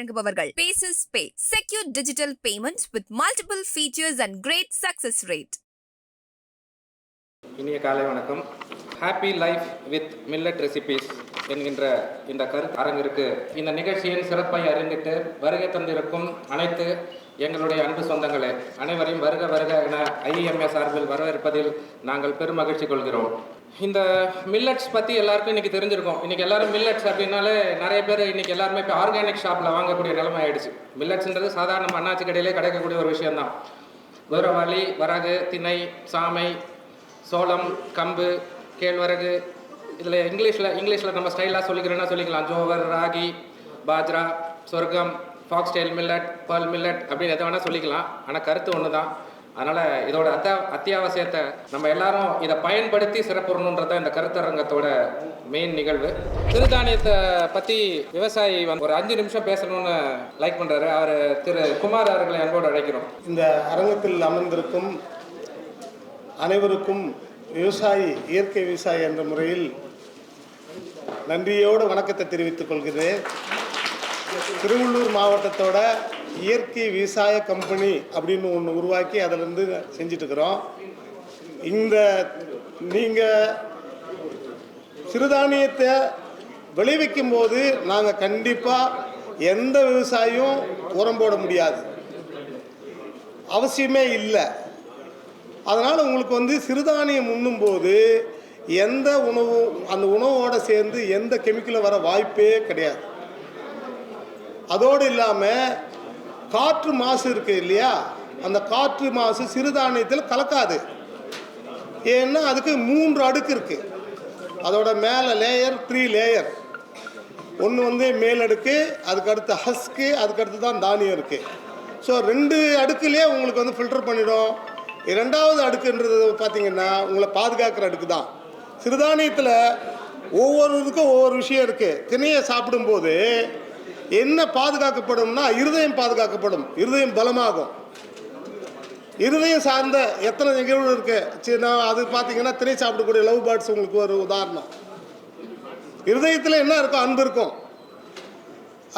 வழங்குபவர்கள் Paces Pay, secure digital payments with multiple features and great success rate. இனிய காலை வணக்கம். Happy life with millet recipes என்கின்ற இந்த கருத்து அரங்கிற்கு இந்த நிகழ்ச்சியின் சிறப்பை அறிந்திட்டு வருகை தந்திருக்கும் அனைத்து எங்களுடைய அன்பு சொந்தங்களே அனைவரையும் வருக வருக என IEMA சார்பில் வரவேற்பதில் நாங்கள் பெரும் மகிழ்ச்சி கொள்கிறோம். இந்த மில்லட்ஸ் பற்றி எல்லாருக்கும் இன்றைக்கி தெரிஞ்சிருக்கும். இன்றைக்கி எல்லாரும் மில்லட்ஸ் அப்படின்னாலே நிறைய பேர் இன்றைக்கி எல்லாருமே இப்போ ஆர்கானிக் ஷாப்பில் வாங்கக்கூடிய நிலைமை ஆகிடுச்சு. மில்லட்ஸ்ன்றது சாதாரண அண்ணாச்சி கடையிலே கிடைக்கக்கூடிய ஒரு விஷயந்தான். குதிரவாளி, வரகு, திணை, சாமை, சோளம், கம்பு, கேழ்வரகு, இதில் இங்கிலீஷில் நம்ம ஸ்டைலாக சொல்லிக்கலாம். ஜோவர், ராகி, பாஜ்ரா, சொர்க்கம், ஃபாக்ஸ்டைல் மில்லட், பர்ல் மில்லட் அப்படின்னு எதை வேணால் சொல்லிக்கலாம். ஆனால் கருத்து ஒன்று தான். அதனால் இதோட அத்தியாவசியத்தை நம்ம எல்லாரும் இதை பயன்படுத்தி சிறப்புறணுன்றது தான் இந்த கருத்தரங்கத்தோட மெயின் நிகழ்வு. சிறுதானியத்தை பற்றி விவசாயி ஒரு 5 நிமிஷம் பேசணும்னு லைக் பண்ணுறாரு. அவர் திரு குமார் அவர்களை அன்போடு அழைக்கிறோம். இந்த அரங்கத்தில் அமர்ந்திருக்கும் அனைவருக்கும் இயற்கை விவசாயி என்ற முறையில் நன்றியோடு வணக்கத்தை தெரிவித்துக் கொள்கிறேன். திருவள்ளூர் மாவட்டத்தோட இயற்கை விவசாய கம்பெனி அப்படின்னு ஒன்று உருவாக்கி அதிலிருந்து செஞ்சிட்ருக்கிறோம். நீங்கள் சிறுதானியத்தை விளைவிக்கும் போது நாங்கள் கண்டிப்பாக எந்த விவசாயியும் உரம் போட முடியாது, அவசியமே இல்லை. அதனால் உங்களுக்கு சிறுதானியம் உண்ணும்போது எந்த உணவும் அந்த உணவோடு சேர்ந்து எந்த கெமிக்கலும் வர வாய்ப்பே கிடையாது. அதோடு இல்லாமல் காற்று மாசு இருக்குது இல்லையா, அந்த காற்று மாசு சிறுதானியத்தில் கலக்காது. ஏன்னா அதுக்கு 3 அடுக்கு இருக்குது. அதோட மேலே லேயர் 3 லேயர். ஒன்று மேல் அடுக்கு, அதுக்கடுத்து ஹஸ்க்கு, அதுக்கடுத்து தான் தானியம் இருக்குது. ஸோ 2 அடுக்குலேயே உங்களுக்கு ஃபில்டர் பண்ணிடும். 2வது அடுக்குன்றது பார்த்திங்கன்னா உங்களை பாதுகாக்கிற அடுக்கு தான். சிறுதானியத்தில் ஒவ்வொருக்கும் ஒவ்வொரு விஷயம் இருக்குது. திணையை சாப்பிடும்போது என்ன பாதுகாக்கப்படும்னா இருதயம் பாதுகாக்கப்படும், இருதயம் பலமாகும். இருதயம் சார்ந்த எத்தனை நிகழ்வு இருக்குது அது பார்த்திங்கன்னா திணை சாப்பிடக்கூடிய லவ் பேர்ட்ஸ் உங்களுக்கு ஒரு உதாரணம். இருதயத்தில் என்ன இருக்கும்? அன்பு இருக்கும்.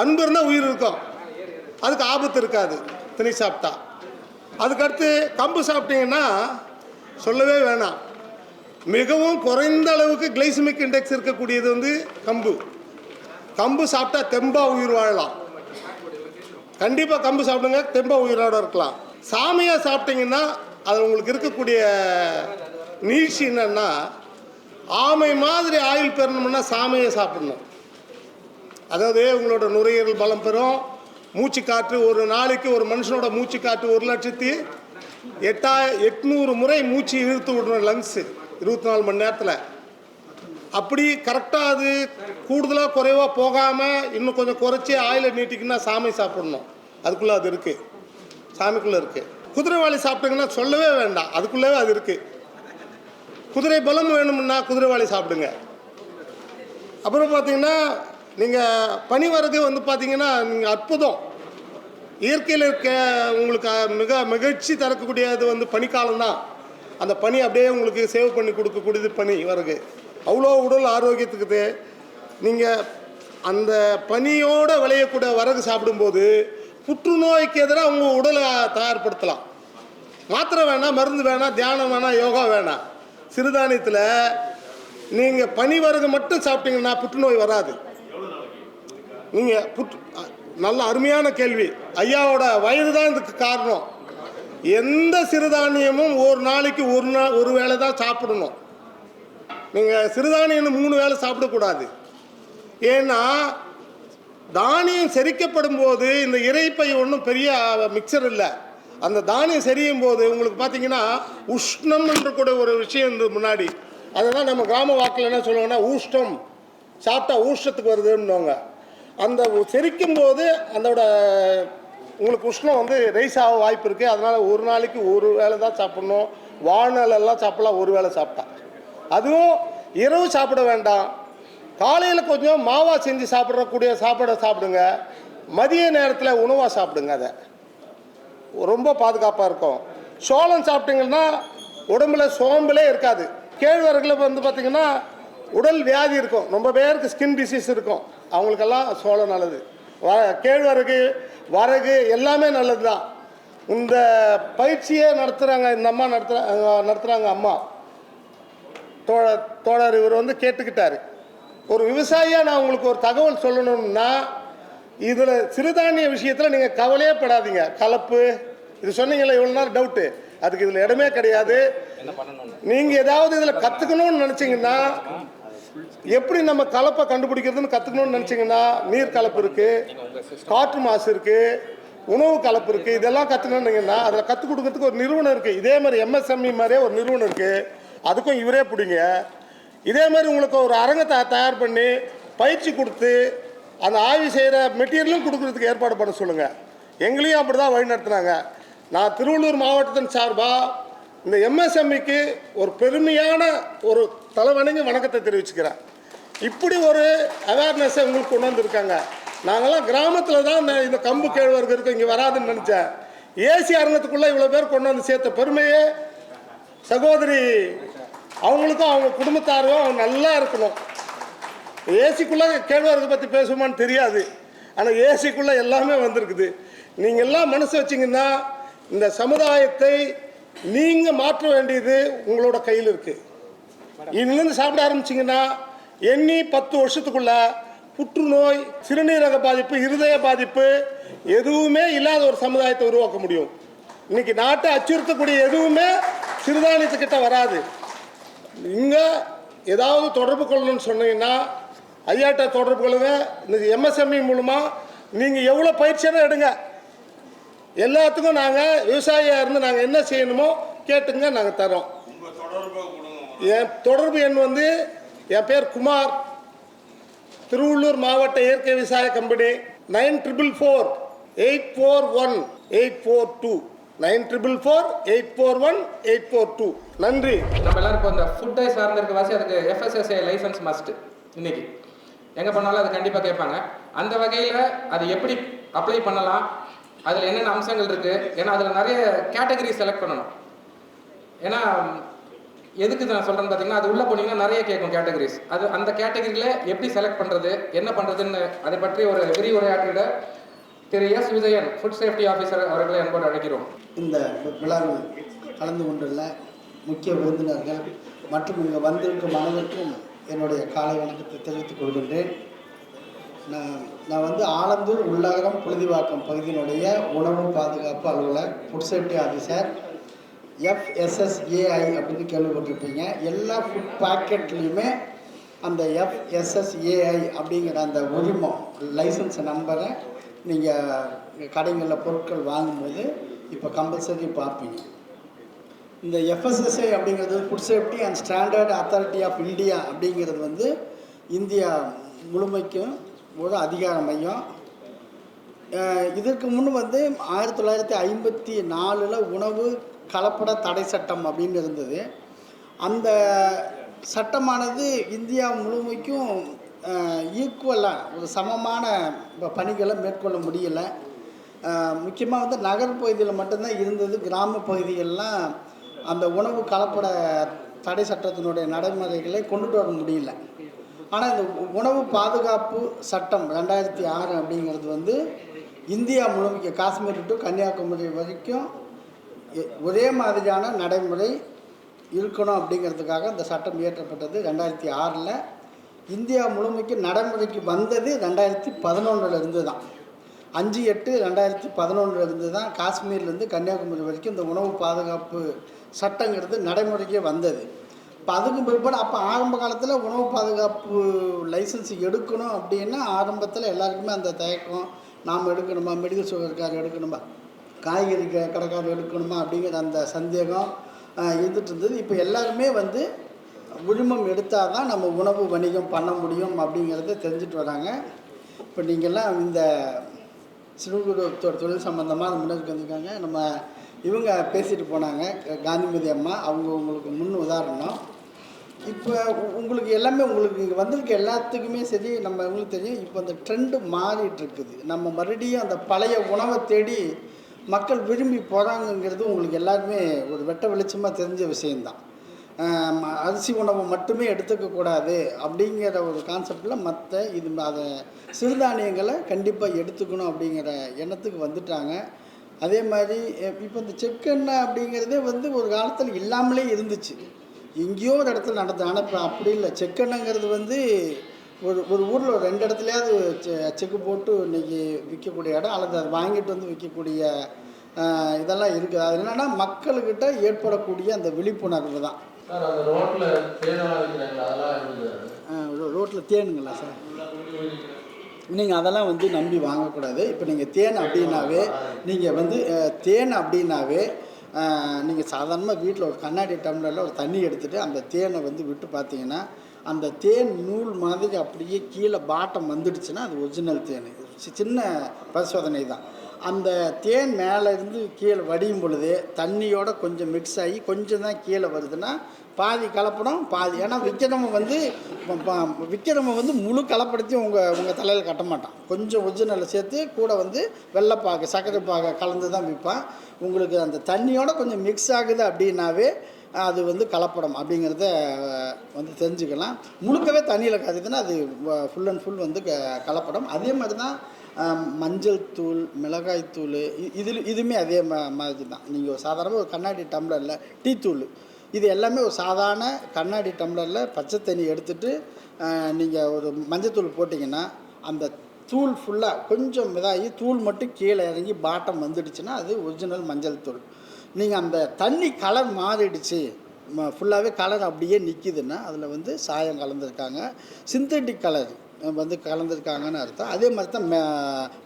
அன்பு இருந்தால் உயிர் இருக்கும், அதுக்கு ஆபத்து இருக்காது திணை சாப்பிட்டா. அதுக்கடுத்து கம்பு சாப்பிட்டீங்கன்னா சொல்லவே வேணாம். மிகவும் குறைந்த அளவுக்கு கிளைசமிக் இண்டெக்ஸ் இருக்கக்கூடியது கம்பு. கம்பு சாப்பிட்டா தெம்பாக உயிர் வாழலாம். கண்டிப்பாக கம்பு சாப்பிடுங்க, தெம்பாக உயிரோட இருக்கலாம். சாமையாக சாப்பிட்டீங்கன்னா அது உங்களுக்கு இருக்கக்கூடிய நீட்சி என்னன்னா, ஆமை மாதிரி ஆயில் பெறணும்னா சாமையை சாப்பிடணும். அதாவது உங்களோட நுரையீரல் பலம் பெறும். மூச்சு காற்று ஒரு நாளைக்கு ஒரு மனுஷனோட மூச்சு காற்று 1,08,800 முறை மூச்சு இழுத்து விடணும் லங்ஸு 24 மணி நேரத்தில். அப்படி கரெக்டாக அது கூடுதலாக குறைவாக போகாமல் இன்னும் கொஞ்சம் குறைச்சி ஆயிலை நீட்டிக்குன்னா சாமை சாப்பிடணும். அதுக்குள்ளே அது இருக்குது, சாமிக்குள்ளே இருக்குது. குதிரைவாளி சாப்பிட்டீங்கன்னா சொல்லவே வேண்டாம், அதுக்குள்ளே அது இருக்குது. குதிரை பலம் வேணும்னா குதிரைவாளி சாப்பிடுங்க. அப்புறம் பார்த்திங்கன்னா நீங்கள் பனிவரகு பார்த்திங்கன்னா நீங்கள் அற்புதம். இயற்கையில் இருக்க உங்களுக்கு மகிழ்ச்சி தரக்கூடியது பனிக்காலம்தான். அந்த பனி அப்படியே உங்களுக்கு சேவ் பண்ணி கொடுக்கக்கூடியது பனி வரகு. அவ்வளோ உடல் ஆரோக்கியத்துக்கு நீங்கள் அந்த பனியோடு விளையக்கூடிய வரகு சாப்பிடும்போது புற்றுநோய்க்கு எதிராக உங்கள் உடலை தயார்படுத்தலாம். மாத்திரை வேணாம், மருந்து வேணாம், தியானம் வேணாம், யோகா வேணாம். சிறுதானியத்தில் நீங்கள் பனி வரகு மட்டும் சாப்பிட்டீங்கன்னா புற்றுநோய் வராது. நீங்கள் நல்ல அருமையான கேள்வி. ஐயாவோட வயது தான் இதுக்கு காரணம். எந்த சிறுதானியமும் ஒரு நாளைக்கு ஒரு வேளை தான் சாப்பிடணும். நீங்கள் சிறுதானியம் 3 வேளை சாப்பிடக்கூடாது. ஏன்னா தானியம் செரிக்கப்படும் போது இந்த இறைப்பை ஒன்றும் பெரிய மிக்சர் இல்லை. அந்த தானியம் செரியும் போது உங்களுக்கு பார்த்தீங்கன்னா உஷ்ணம் என்ற கூட ஒரு விஷயம் முன்னாடி. அதுதான் நம்ம கிராம வாக்கில் என்ன சொல்லுவாங்கன்னா ஊஷ்டம், சாப்பிட்டா ஊஷ்டத்துக்கு வருதுன்னுவாங்க. அந்த செரிக்கும் போது அதோட உங்களுக்கு உஷ்ணம் ரைஸ் ஆக வாய்ப்பு இருக்குது. அதனால் ஒரு நாளைக்கு ஒரு வேளை தான் சாப்பிட்ணும். வாழ்நாளெல்லாம் சாப்பிடலாம் ஒரு வேளை சாப்பிட்டா. அதுவும் இரவு சாப்பிட வேண்டாம். காலையில் கொஞ்சம் மாவா செஞ்சு சாப்பிடக்கூடிய சாப்பிடுங்க. மதிய நேரத்தில் உணவாக சாப்பிடுங்க. அதை ரொம்ப பாதுகாப்பாக இருக்கும். சோளம் சாப்பிட்டீங்கன்னா உடம்புல சோம்பலே இருக்காது. கேழ்வரகுல பார்த்திங்கன்னா உடல் வியாதி இருக்கும். ரொம்ப பேருக்கு ஸ்கின் டிசீஸ் இருக்கும். அவங்களுக்கெல்லாம் சோளம் நல்லது. கேழ்வரகு, வரகு எல்லாமே நல்லது தான். இந்த பயிற்சியே நடத்துகிறாங்க, இந்த அம்மா நடத்துகிறாங்க. அம்மா தோழர் இவர் வந்து கேட்டுக்கிட்டார். ஒரு விவசாயியாக நான் உங்களுக்கு ஒரு தகவல் சொல்லணும்னா, இதில் சிறுதானிய விஷயத்தில் நீங்கள் கவலையே படாதீங்க. கலப்பு இது சொன்னீங்களே இவ்வளோ நேரம் டவுட்டு, அதுக்கு இதில் இடமே கிடையாது. நீங்கள் ஏதாவது இதில் கற்றுக்கணும்னு நினச்சிங்கன்னா, எப்படி நம்ம கலப்பை கண்டுபிடிக்கிறதுன்னு கற்றுக்கணும்னு நினச்சிங்கன்னா, நீர் கலப்பு இருக்குது, காற்று மாசு இருக்குது, உணவு கலப்பு இருக்குது, இதெல்லாம் கற்றுக்கணுன்னீங்கன்னா அதில் கற்றுக் கொடுக்கறதுக்கு ஒரு நிறுவனம் இருக்குது. இதே மாதிரி MSME மாதிரியே ஒரு நிறுவனம் இருக்குது, அதுக்கும் இவரே பிடிங்க. இதே மாதிரி உங்களுக்கு ஒரு அரங்கத்தை தயார் பண்ணி பயிற்சி கொடுத்து அந்த ஆய்வு செய்கிற மெட்டீரியலும் கொடுக்குறதுக்கு ஏற்பாடு பண்ண சொல்லுங்கள். எங்களையும் அப்படி தான் வழி நடத்துனாங்க. நான் திருவள்ளூர் மாவட்டத்தின் சார்பாக இந்த MSMEக்கு ஒரு பெருமையான ஒரு தலைவணங்கி வணக்கத்தை தெரிவிச்சுக்கிறேன். இப்படி ஒரு அவேர்னஸை உங்களுக்கு கொண்டு வந்திருக்காங்க. நாங்கள்லாம் கிராமத்தில் தான் இந்த கம்பு கேழ்வரகு இருக்குது இங்கே வராதுன்னு நினச்சேன். ஏசி அரங்கத்துக்குள்ளே இவ்வளோ பேர் கொண்டு வந்து சேர்த்த பெருமையே சகோதரி அவங்களுக்கும் அவங்க குடும்பத்தாரும் அவங்க நல்லா இருக்கணும். ஏசிக்குள்ளே கேழ்வரகு பற்றி பேசுமான்னு தெரியாது, ஆனால் ஏசிக்குள்ளே எல்லாமே வந்திருக்குது. நீங்கள் எல்லாம் மனசு வச்சிங்கன்னா இந்த சமுதாயத்தை நீங்கள் மாற்ற வேண்டியது உங்களோட கையில் இருக்குது. இன்னிலேருந்து சாப்பிட ஆரம்பிச்சிங்கன்னா எண்ணி 10 வருஷத்துக்குள்ள புற்றுநோய், சிறுநீரக பாதிப்பு, இருதய பாதிப்பு எதுவுமே இல்லாத ஒரு சமுதாயத்தை உருவாக்க முடியும். இன்னைக்கு நாட்டை அச்சுறுத்தக்கூடிய எதுவுமே சிறுதானியத்துக்கிட்ட வராது. இங்கே ஏதாவது தொடர்பு கொள்ளணும்னு சொன்னீங்கன்னா ஐயாட்ட தொடர்பு கொள்ளுங்க. இந்த MSME மூலமாக நீங்கள் எவ்வளோ பயிற்சியாக எடுங்க, எல்லாத்துக்கும் நாங்கள் விவசாயியாக இருந்து நாங்கள் என்ன செய்யணுமோ கேட்டுங்க, நாங்கள் தரோம். என் தொடர்பு எண் வந்து என் பேர் குமார், திருவள்ளூர் மாவட்ட இயற்கை விவசாய கம்பெனி 944841842842 944841842842. நன்றி. நம்ம எல்லாரும் இப்போ இந்த ஃபுட்டை சார்ந்திருக்க வாசி அதுக்கு FSSAI லைசன்ஸ் மஸ்ட். இன்னைக்கு எங்கே பண்ணாலும் அது கண்டிப்பாக கேட்பாங்க. அந்த வகையில் அது எப்படி அப்ளை பண்ணலாம், அதில் என்னென்ன அம்சங்கள் இருக்குது, ஏன்னா அதில் நிறைய கேட்டகரி செலக்ட் பண்ணணும். ஏன்னா எதுக்கு நான் சொல்கிறேன்னு பார்த்தீங்கன்னா, அது உள்ளே போனீங்கன்னா நிறைய கேட்கும் கேட்டகரிஸ். அது அந்த கேட்டகரியில் எப்படி செலக்ட் பண்ணுறது, என்ன பண்ணுறதுன்னு அதை பற்றி ஒரு விரிவுரையாற்றிட திரு S. Vijayan, food safety officer அவர்களை அன்போடு அழைக்கிறோம். இந்த விழாவில் கலந்து கொண்டுள்ள முக்கிய விருந்தினர்கள் மற்றும் இங்கே வந்திருக்கும் அனைவருக்கும் என்னுடைய காலை வணக்கத்தை தெரிவித்துக் கொள்கின்றேன். நான் வந்து ஆலந்தூர் உள்ளகரம் புழுதிவாக்கம் பகுதியினுடைய உணவு பாதுகாப்பு அலுவலர், ஃபுட் சேஃப்டி ஆஃபீஸர். FSSAI அப்படின்னு கேள்விப்பட்டிருப்பீங்க. எல்லா ஃபுட் பேக்கெட்லேயுமே அந்த FSSAI அப்படிங்கிற அந்த உரிமம் லைசன்ஸ் நம்பரை நீங்கள் கடைகளில் பொருட்கள் வாங்கும்போது இப்போ கம்பல்சரி பார்ப்பீங்க. இந்த FSSAI அப்படிங்கிறது food safety and standard authority of India அப்படிங்கிறது வந்து இந்தியா முழுமைக்கும் ஒரு அதிகார மையம். இதற்கு முன் வந்து 1954 உணவு கலப்பட தடை சட்டம் அப்படின்னு இருந்தது. அந்த சட்டமானது இந்தியா முழுமைக்கும் ஈக்குவலாக ஒரு சமமான பணிகளை மேற்கொள்ள முடியலை. முக்கியமாக வந்து நகர்ப்பகுதியில் மட்டும்தான் இருந்தது. கிராம பகுதிகளெலாம் அந்த உணவு கலப்பட தடை சட்டத்தினுடைய நடைமுறைகளை கொண்டுட்டு வர முடியல. ஆனால் இந்த உணவு பாதுகாப்பு சட்டம் 2006 அப்படிங்கிறது வந்து இந்தியா முழுமைக்கு காஷ்மீர் டு கன்னியாகுமரி வரைக்கும் ஒரே மாதிரியான நடைமுறை இருக்கணும் அப்படிங்கிறதுக்காக இந்த சட்டம் இயற்றப்பட்டது 2006. இந்தியா முழுமைக்கு நடைமுறைக்கு வந்தது 2011 தான். 5/8/2011 தான் காஷ்மீர்லேருந்து கன்னியாகுமரி வரைக்கும் இந்த உணவு பாதுகாப்பு சட்டங்கிறது நடைமுறைக்கே வந்தது. இப்போ அதுக்கு பிற்பாடு அப்போ ஆரம்ப காலத்தில் உணவு பாதுகாப்பு லைசன்ஸ் எடுக்கணும் அப்படின்னா ஆரம்பத்தில் எல்லாருக்குமே அந்த தயக்கம், நாம் எடுக்கணுமா, மெடிக்கல் ஸ்டோர்கார் எடுக்கணுமா, காய்கறி கடைக்காரர் எடுக்கணுமா அப்படிங்கிற அந்த சந்தேகம் இருந்துகிட்டு இருந்தது. இப்போ எல்லாருமே வந்து உரிமம் எடுத்தால் தான் நம்ம உணவு வணிகம் பண்ண முடியும் அப்படிங்கிறத தெரிஞ்சுட்டு வராங்க. இப்போ நீங்கள்லாம் இந்த சிறுகுறு தொழில் சம்மந்தமாக முன்னேறி வந்திருக்காங்க. நம்ம இவங்க பேசிட்டு போனாங்க, காந்திமதி அம்மா, அவங்க உங்களுக்கு முன் உதாரணம். இப்போ உங்களுக்கு எல்லாமே உங்களுக்கு இங்கே வந்திருக்க எல்லாத்துக்குமே சரி, நம்ம உங்களுக்கு தெரியும் இப்போ அந்த ட்ரெண்டு மாறிட்டுருக்குது. நம்ம மறுபடியும் அந்த பழைய உணவை தேடி மக்கள் விரும்பி போகிறாங்கங்கிறது உங்களுக்கு எல்லாருமே ஒரு வெட்ட வெளிச்சமாக தெரிஞ்ச விஷயந்தான். அரிசி உணவு மட்டுமே எடுத்துக்கக்கூடாது அப்படிங்கிற ஒரு கான்செப்டில் மற்ற இது அதை சிறுதானியங்களை கண்டிப்பாக எடுத்துக்கணும் அப்படிங்கிற எண்ணத்துக்கு வந்துட்டாங்க. அதே மாதிரி இப்போ இந்த செக்கெண்ணெய் அப்படிங்கிறதே வந்து ஒரு காலத்தில் இல்லாமலே இருந்துச்சு, எங்கேயோ ஒரு இடத்துல நடந்தது. ஆனால் இப்போ அப்படி இல்லை. செக்கெண்ணெய்ங்கிறது வந்து ஒரு ஊரில் ஒரு 2 இடத்துலையாவது செக்கு போட்டு இன்றைக்கி விற்கக்கூடிய இடம், அல்லது அதை வாங்கிட்டு வந்து விற்கக்கூடிய இதெல்லாம் இருக்குது. அது என்னென்னா மக்கள்கிட்ட ஏற்படக்கூடிய அந்த விழிப்புணர்வு தான். சார் அந்த ரோட்டில் தேனெல்லாம் விற்கிறாங்களா, அதெல்லாம் ரோட்டில் தேனுங்களா சார்? நீங்கள் அதெல்லாம் வந்து நம்பி வாங்கக்கூடாது. இப்போ நீங்கள் தேன் அப்படின்னாவே நீங்கள் சாதாரணமாக வீட்டில் ஒரு கண்ணாடி டம்ளரில் ஒரு தண்ணி எடுத்துகிட்டு அந்த தேனை வந்து விட்டு பார்த்தீங்கன்னா அந்த தேன் நூல் மாதிரி அப்படியே கீழே பாட்டம் வந்துடுச்சுன்னா அது ஒரிஜினல் தேன். சின்ன பரிசோதனை தான். அந்த தேன் மேலே இருந்து கீழே வடியும் பொழுது தண்ணியோட கொஞ்சம் மிக்ஸ் ஆகி கொஞ்சம் தான் கீழே வருதுன்னா பாதி கலப்படம் பாதி. ஏன்னா விற்கிறவங்க வந்து முழு கலப்படத்தையும் உங்கள் தலையில் கட்ட மாட்டான். கொஞ்சம் ஒரிஜினலில் சேர்த்து கூட வந்து வெள்ளைப்பாகு சர்க்கரை பாகை கலந்து தான் விற்பான். உங்களுக்கு அந்த தண்ணியோட கொஞ்சம் மிக்ஸ் ஆகுது அப்படின்னாவே அது வந்து கலப்படம் அப்படிங்கிறத வந்து தெரிஞ்சுக்கலாம். முழுக்கவே தண்ணியில் கலக்குதுன்னா அது ஃபுல் அண்ட் ஃபுல் வந்து கலப்படம். அதே மாதிரி தான் மஞ்சள் தூள், மிளகாய் தூள், இதுவுமே அதே மாதிரி தான். நீங்கள் ஒரு சாதாரணமாக ஒரு கண்ணாடி டம்ளரில் டீ தூள், இது எல்லாமே ஒரு சாதாரண கண்ணாடி டம்ளரில் பச்சை தண்ணி எடுத்துகிட்டு நீங்கள் ஒரு மஞ்சத்தூள் போட்டிங்கன்னா அந்த தூள் ஃபுல்லாக கொஞ்சம் இதாகி தூள் மட்டும் கீழே இறங்கி பாட்டம் வந்துடுச்சுன்னா அது ஒரிஜினல் மஞ்சள் தூள். நீங்கள் அந்த தண்ணி கலர் மாறிடுச்சு, ஃபுல்லாகவே கலர் அப்படியே நிற்கிதுன்னா அதில் வந்து சாயம் கலந்துருக்காங்க, சிந்தட்டிக் கலர் வந்து கலந்துருக்காங்கன்னு அர்த்தம். அதே மாதிரி தான்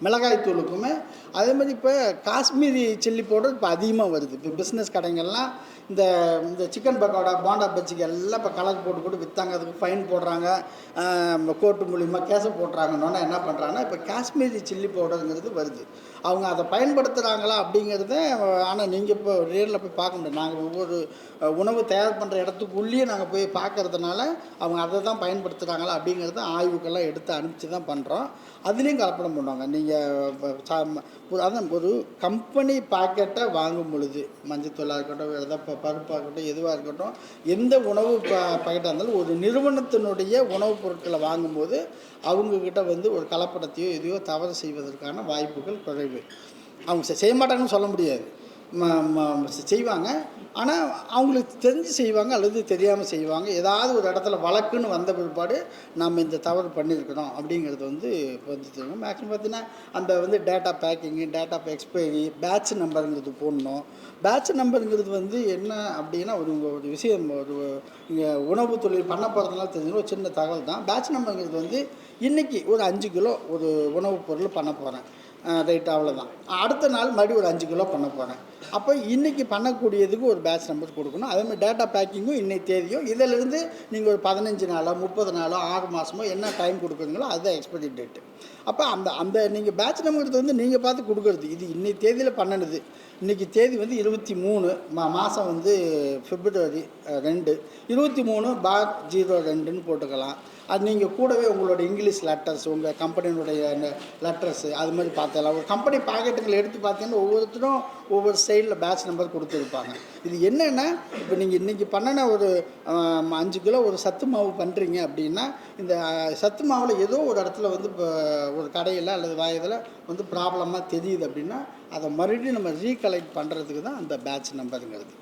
மிளகாய் தூளுக்குமே அதே மாதிரி. இப்போ காஷ்மீரி சில்லி பவுடர் இப்போ அதிகமாக வருது. இப்போ பிஸ்னஸ் கடைங்கள்லாம் இந்த சிக்கன் பக்கோடா, போண்டா பஜ்ஜிக்கு எல்லாம் இப்போ கலர் போட்டு விற்றாங்க. அதுக்கு ஃபைன் போடுறாங்க, கோர்ட்டு மூலிமா கேஸை போட்டுறாங்கன்னொன்னே என்ன பண்ணுறாங்கன்னா இப்போ காஷ்மீரி சில்லி பவுடருங்கிறது வருது. அவங்க அதை பயன்படுத்துகிறாங்களா அப்படிங்கிறத ஆனால் நீங்கள் இப்போ நேரில் போய் பார்க்க முடியாது. நாங்கள் ஒவ்வொரு உணவு தயார் பண்ணுற இடத்துக்குள்ளேயே நாங்கள் போய் பார்க்கறதுனால அவங்க அதை தான் பயன்படுத்துகிறாங்களா அப்படிங்கிறத ஆய்வுக்கெல்லாம் எடுத்து அனுப்பிச்சு தான் பண்ணுறோம். அதுலேயும் கலப்படம் பண்ணுவாங்க. நீங்கள் அதான் ஒரு கம்பெனி பாக்கெட்டை வாங்கும் பொழுது மஞ்சத்தூளாக இருக்கட்டும், எதாவது பருப்பாக இருக்கட்டும், எதுவாக இருக்கட்டும், எந்த உணவு பாக்கெட்டாக இருந்தாலும் ஒரு நிறுவனத்தினுடைய உணவுப் பொருட்களை வாங்கும்போது அவங்கக்கிட்ட வந்து ஒரு கலப்படத்தையோ எதையோ தவறு செய்வதற்கான வாய்ப்புகள் குறைவு. அவங்க செய்ய மாட்டாங்கன்னு சொல்ல முடியாது, செய்வாங்க. ஆனால் அவங்களுக்கு தெரிஞ்சு செய்வாங்க அல்லது தெரியாமல் செய்வாங்க. ஏதாவது ஒரு இடத்துல வழக்குன்னு வந்த பிற்பாடு நம்ம இந்த தவறு பண்ணியிருக்கிறோம் அப்படிங்கிறது வந்து தெரியும். மேக்ஸிமம் பார்த்தீங்கன்னா அந்த வந்து டேட்டா பேக்கிங்கு, டேட்டா எக்ஸ்பைரி, பேட்ச் நம்பருங்கிறது போடணும். பேட்ச் நம்பருங்கிறது வந்து என்ன அப்படின்னா ஒரு விஷயம், இங்கே உணவு தொழில் பண்ண போகிறதுனால தெரிஞ்சுக்கணும். ஒரு சின்ன தகவல் தான். பேட்ச் நம்பருங்கிறது வந்து இன்றைக்கி ஒரு 5 கிலோ ஒரு உணவுப் பொருள் பண்ண போகிறேன், ரைட், அவ்வளோதான். அடுத்த நாள் மறுபடியும் ஒரு 5 கிலோ பண்ண போகிறேன். அப்போ இன்றைக்கி பண்ணக்கூடியதுக்கு ஒரு பேட்ச் நம்பர் கொடுக்கணும். அதேமாதிரி டேட்டா பேக்கிங்கும் இன்றைக்கி தேதியும் இதிலிருந்து நீங்கள் ஒரு 15 நாளோ 30 நாளோ 6 மாதமோ என்ன டைம் கொடுக்குறீங்களோ அதுதான் எக்ஸ்பைரி டேட்டு. அப்போ அந்த நீங்கள் பேட்ச் நம்பர் வந்து நீங்கள் பார்த்து கொடுக்குறது. இது இன்றைக்கி தேதியில் பண்ணினது. இன்றைக்கி தேதி வந்து 23 மாதம் வந்து February 2, 23/02ன்னு போட்டுக்கலாம். அது நீங்கள் கூடவே உங்களோட இங்கிலீஷ் லெட்டர்ஸ், உங்கள் கம்பெனியினுடைய லெட்டர்ஸு அது மாதிரி பார்த்துக்கலாம். ஒரு கம்பெனி பாக்கெட்டுங்களை எடுத்து பார்த்தீங்கன்னா ஒவ்வொருத்தரும் ஒவ்வொரு சைடில் பேட்ச் நம்பர் கொடுத்துருப்பாங்க. இது என்னென்னா இப்போ நீங்கள் இன்றைக்கி பண்ணின ஒரு 5 கிலோ ஒரு சத்து மாவு பண்ணுறீங்க அப்படின்னா இந்த சத்து மாவில் ஏதோ ஒரு இடத்துல வந்து இப்போ ஒரு கடையில் அல்லது வாயதில் வந்து ப்ராப்ளமாக தெரியுது அப்படின்னா அதை மறுபடியும் நம்ம ரீகலெக்ட் பண்ணுறதுக்கு தான் அந்த பேட்ச் நம்பருங்கிறது.